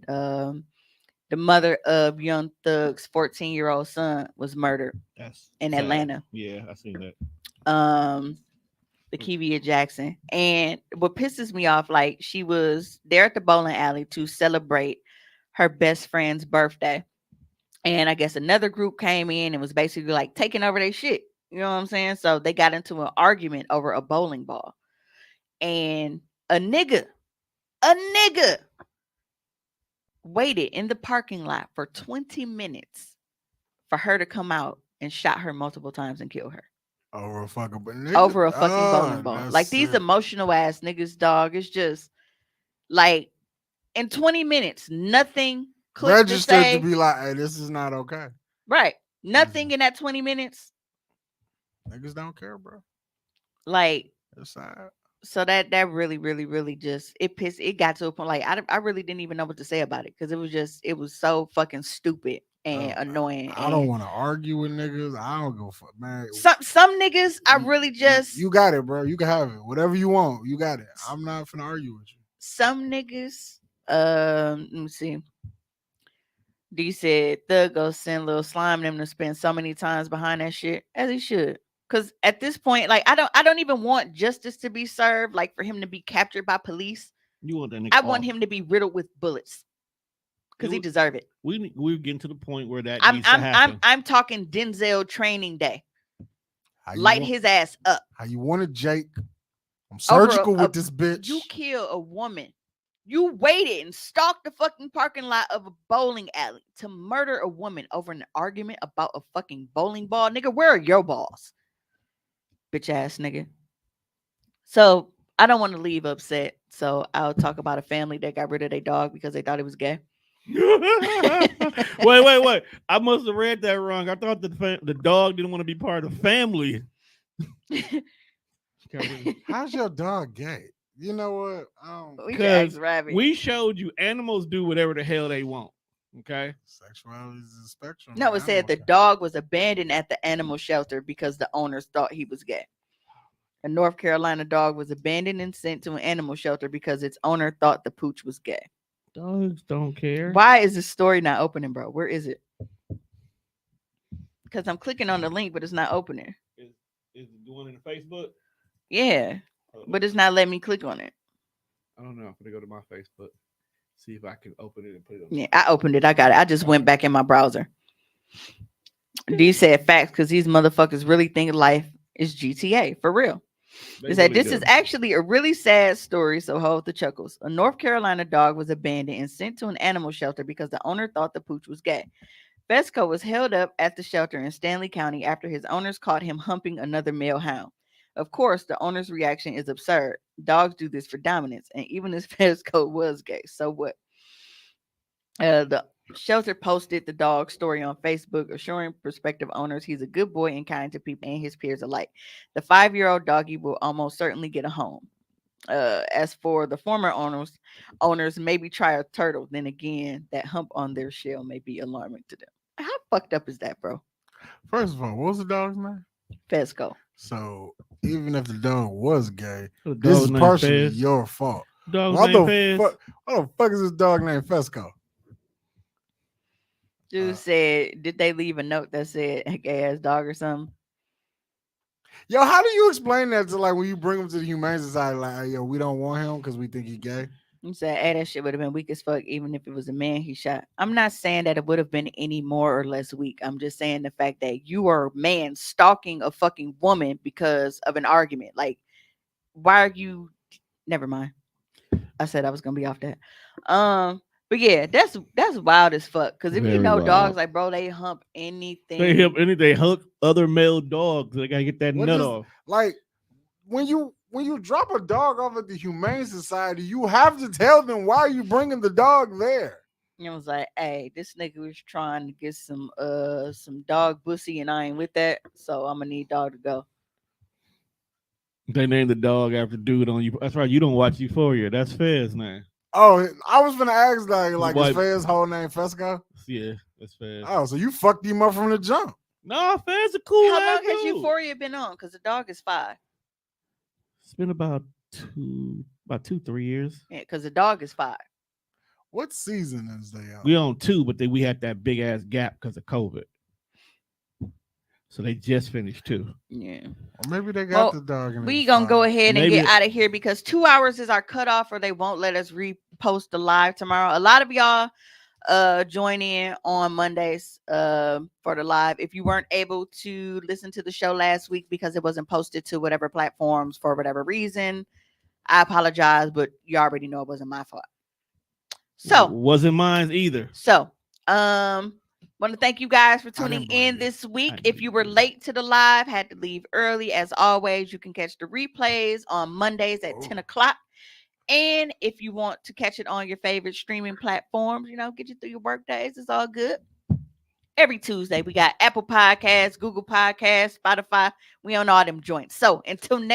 the mother of Young Thug's 14-year-old son was murdered That's in sad. Atlanta. Yeah, I seen that. The Kevia Jackson. And what pisses me off, like she was there at the bowling alley to celebrate her best friend's birthday. And I guess another group came in and was basically like taking over their shit. You know what I'm saying? So they got into an argument over a bowling ball. And a nigga waited in the parking lot for 20 minutes for her to come out and shot her multiple times and kill her. Over a fucking Bowling ball. Like these emotional ass niggas, dog. It's just like in 20 minutes, nothing clicked registered to say. be like, hey, this is not okay. Right. Nothing in that 20 minutes. Niggas don't care, bro. Like, it's sad. So that really just it got to a point like I really didn't even know what to say about it because it was so fucking stupid and annoying. I don't want to argue with niggas. I don't go fuck, man. Some niggas I really just you got it, bro. You can have it. Whatever you want, you got it. I'm not finna argue with you. Some niggas, let me see. D said Thug go send Lil Slime them to spend so many times behind that shit as he should. Cause at this point, like I don't even want justice to be served, like for him to be captured by police. You want that nigga I want him to be riddled with bullets. Cause he deserve it. We're getting to the point where that needs to happen. I'm talking Denzel training day. Light his ass up. How you want it, Jake? I'm surgical with this bitch. You kill a woman. You waited and stalked the fucking parking lot of a bowling alley to murder a woman over an argument about a fucking bowling ball. Nigga, where are your balls? Bitch ass nigga. So I don't want to leave upset. So I'll talk about a family that got rid of their dog because they thought it was gay. Wait. I must have read that wrong. I thought the dog didn't want to be part of the family. How's your dog gay? You know what? Because we showed you animals do whatever the hell they want. Okay. Sexuality is a spectrum. No, it said the dog was abandoned at the animal shelter because the owners thought he was gay. A North Carolina dog was abandoned and sent to an animal shelter because its owner thought the pooch was gay. Dogs don't care. Why is the story not opening, bro? Where is it? Because I'm clicking on the link, but it's not opening. Is it doing in Facebook? Yeah, but it's not letting me click on it. I don't know. I'm gonna go to my Facebook, see if I can open it and put it on. Yeah, I opened it. I got it. I just went back in my browser. D said facts because these motherfuckers really think life is GTA for real. They said this is actually a really sad story, so hold the chuckles. A North Carolina dog was abandoned and sent to an animal shelter because the owner thought the pooch was gay. Fesco was held up at the shelter in Stanley County after his owners caught him humping another male hound. Of course, the owner's reaction is absurd. Dogs do this for dominance, and even if Fesco was gay, so what? The shelter posted the dog story on Facebook, assuring prospective owners he's a good boy and kind to people and his peers alike. The 5-year-old doggy will almost certainly get a home. As for the former owners maybe try a turtle. Then again, that hump on their shell may be alarming to them. How fucked up is that, bro? First of all, what was the dog's name? Fesco. So even if the dog was gay, The this dog is named partially Fez. your fault. Dog's Why name the Fez. fuck? Why the fuck is this dog named Fesco? Dude said, did they leave a note that said gay ass dog or something? Yo, how do you explain that to like when you bring him to the Humane Society? Like, hey, yo, we don't want him because we think he gay. He said, hey, that shit would have been weak as fuck, even if it was a man he shot. I'm not saying that it would have been any more or less weak. I'm just saying the fact that you are a man stalking a fucking woman because of an argument. Like, why are you? Never mind. I said I was gonna be off that. But yeah, that's wild as fuck. Because if you Very know dogs, wild. like bro, they hump anything. They hook other male dogs. They gotta get that What nut is off. like when you drop a dog off at the Humane Society, you have to tell them why you bringing the dog there. And I was like, hey, this nigga was trying to get some dog pussy, and I ain't with that, so I'm gonna need dog to go. They named the dog after dude on you. That's right. You don't watch Euphoria. That's Fez name. Oh, I was gonna ask like is White- Fez's whole name Fesco? Yeah, that's Fez. Oh, so you fucked him up from the jump. No, Fez a cool How ass long has dude. Euphoria been on? Because the dog is 5. It's been about 2-3 years. Yeah, because the dog is 5. What season is they on? We on 2, but then we had that big ass gap because of COVID. So they just finished 2. Yeah. Or maybe they Well, got the dog in We his gonna go file. ahead and Maybe get it- out of here because 2 hours is our cutoff, or they won't let us repost the live tomorrow. A lot of y'all join in on Mondays for the live. If you weren't able to listen to the show last week because it wasn't posted to whatever platforms for whatever reason, I apologize, but you already know it wasn't my fault. So wasn't mine either. want to thank you guys for tuning didn't blame in you. this week. I If you were didn't. late to the live, had to leave early, as always, you can catch the replays on Mondays at Oh. 10 o'clock. And if you want to catch it on your favorite streaming platforms, get you through your work days, it's all good. Every Tuesday, we got Apple Podcasts, Google Podcasts, Spotify. We on all them joints. So until next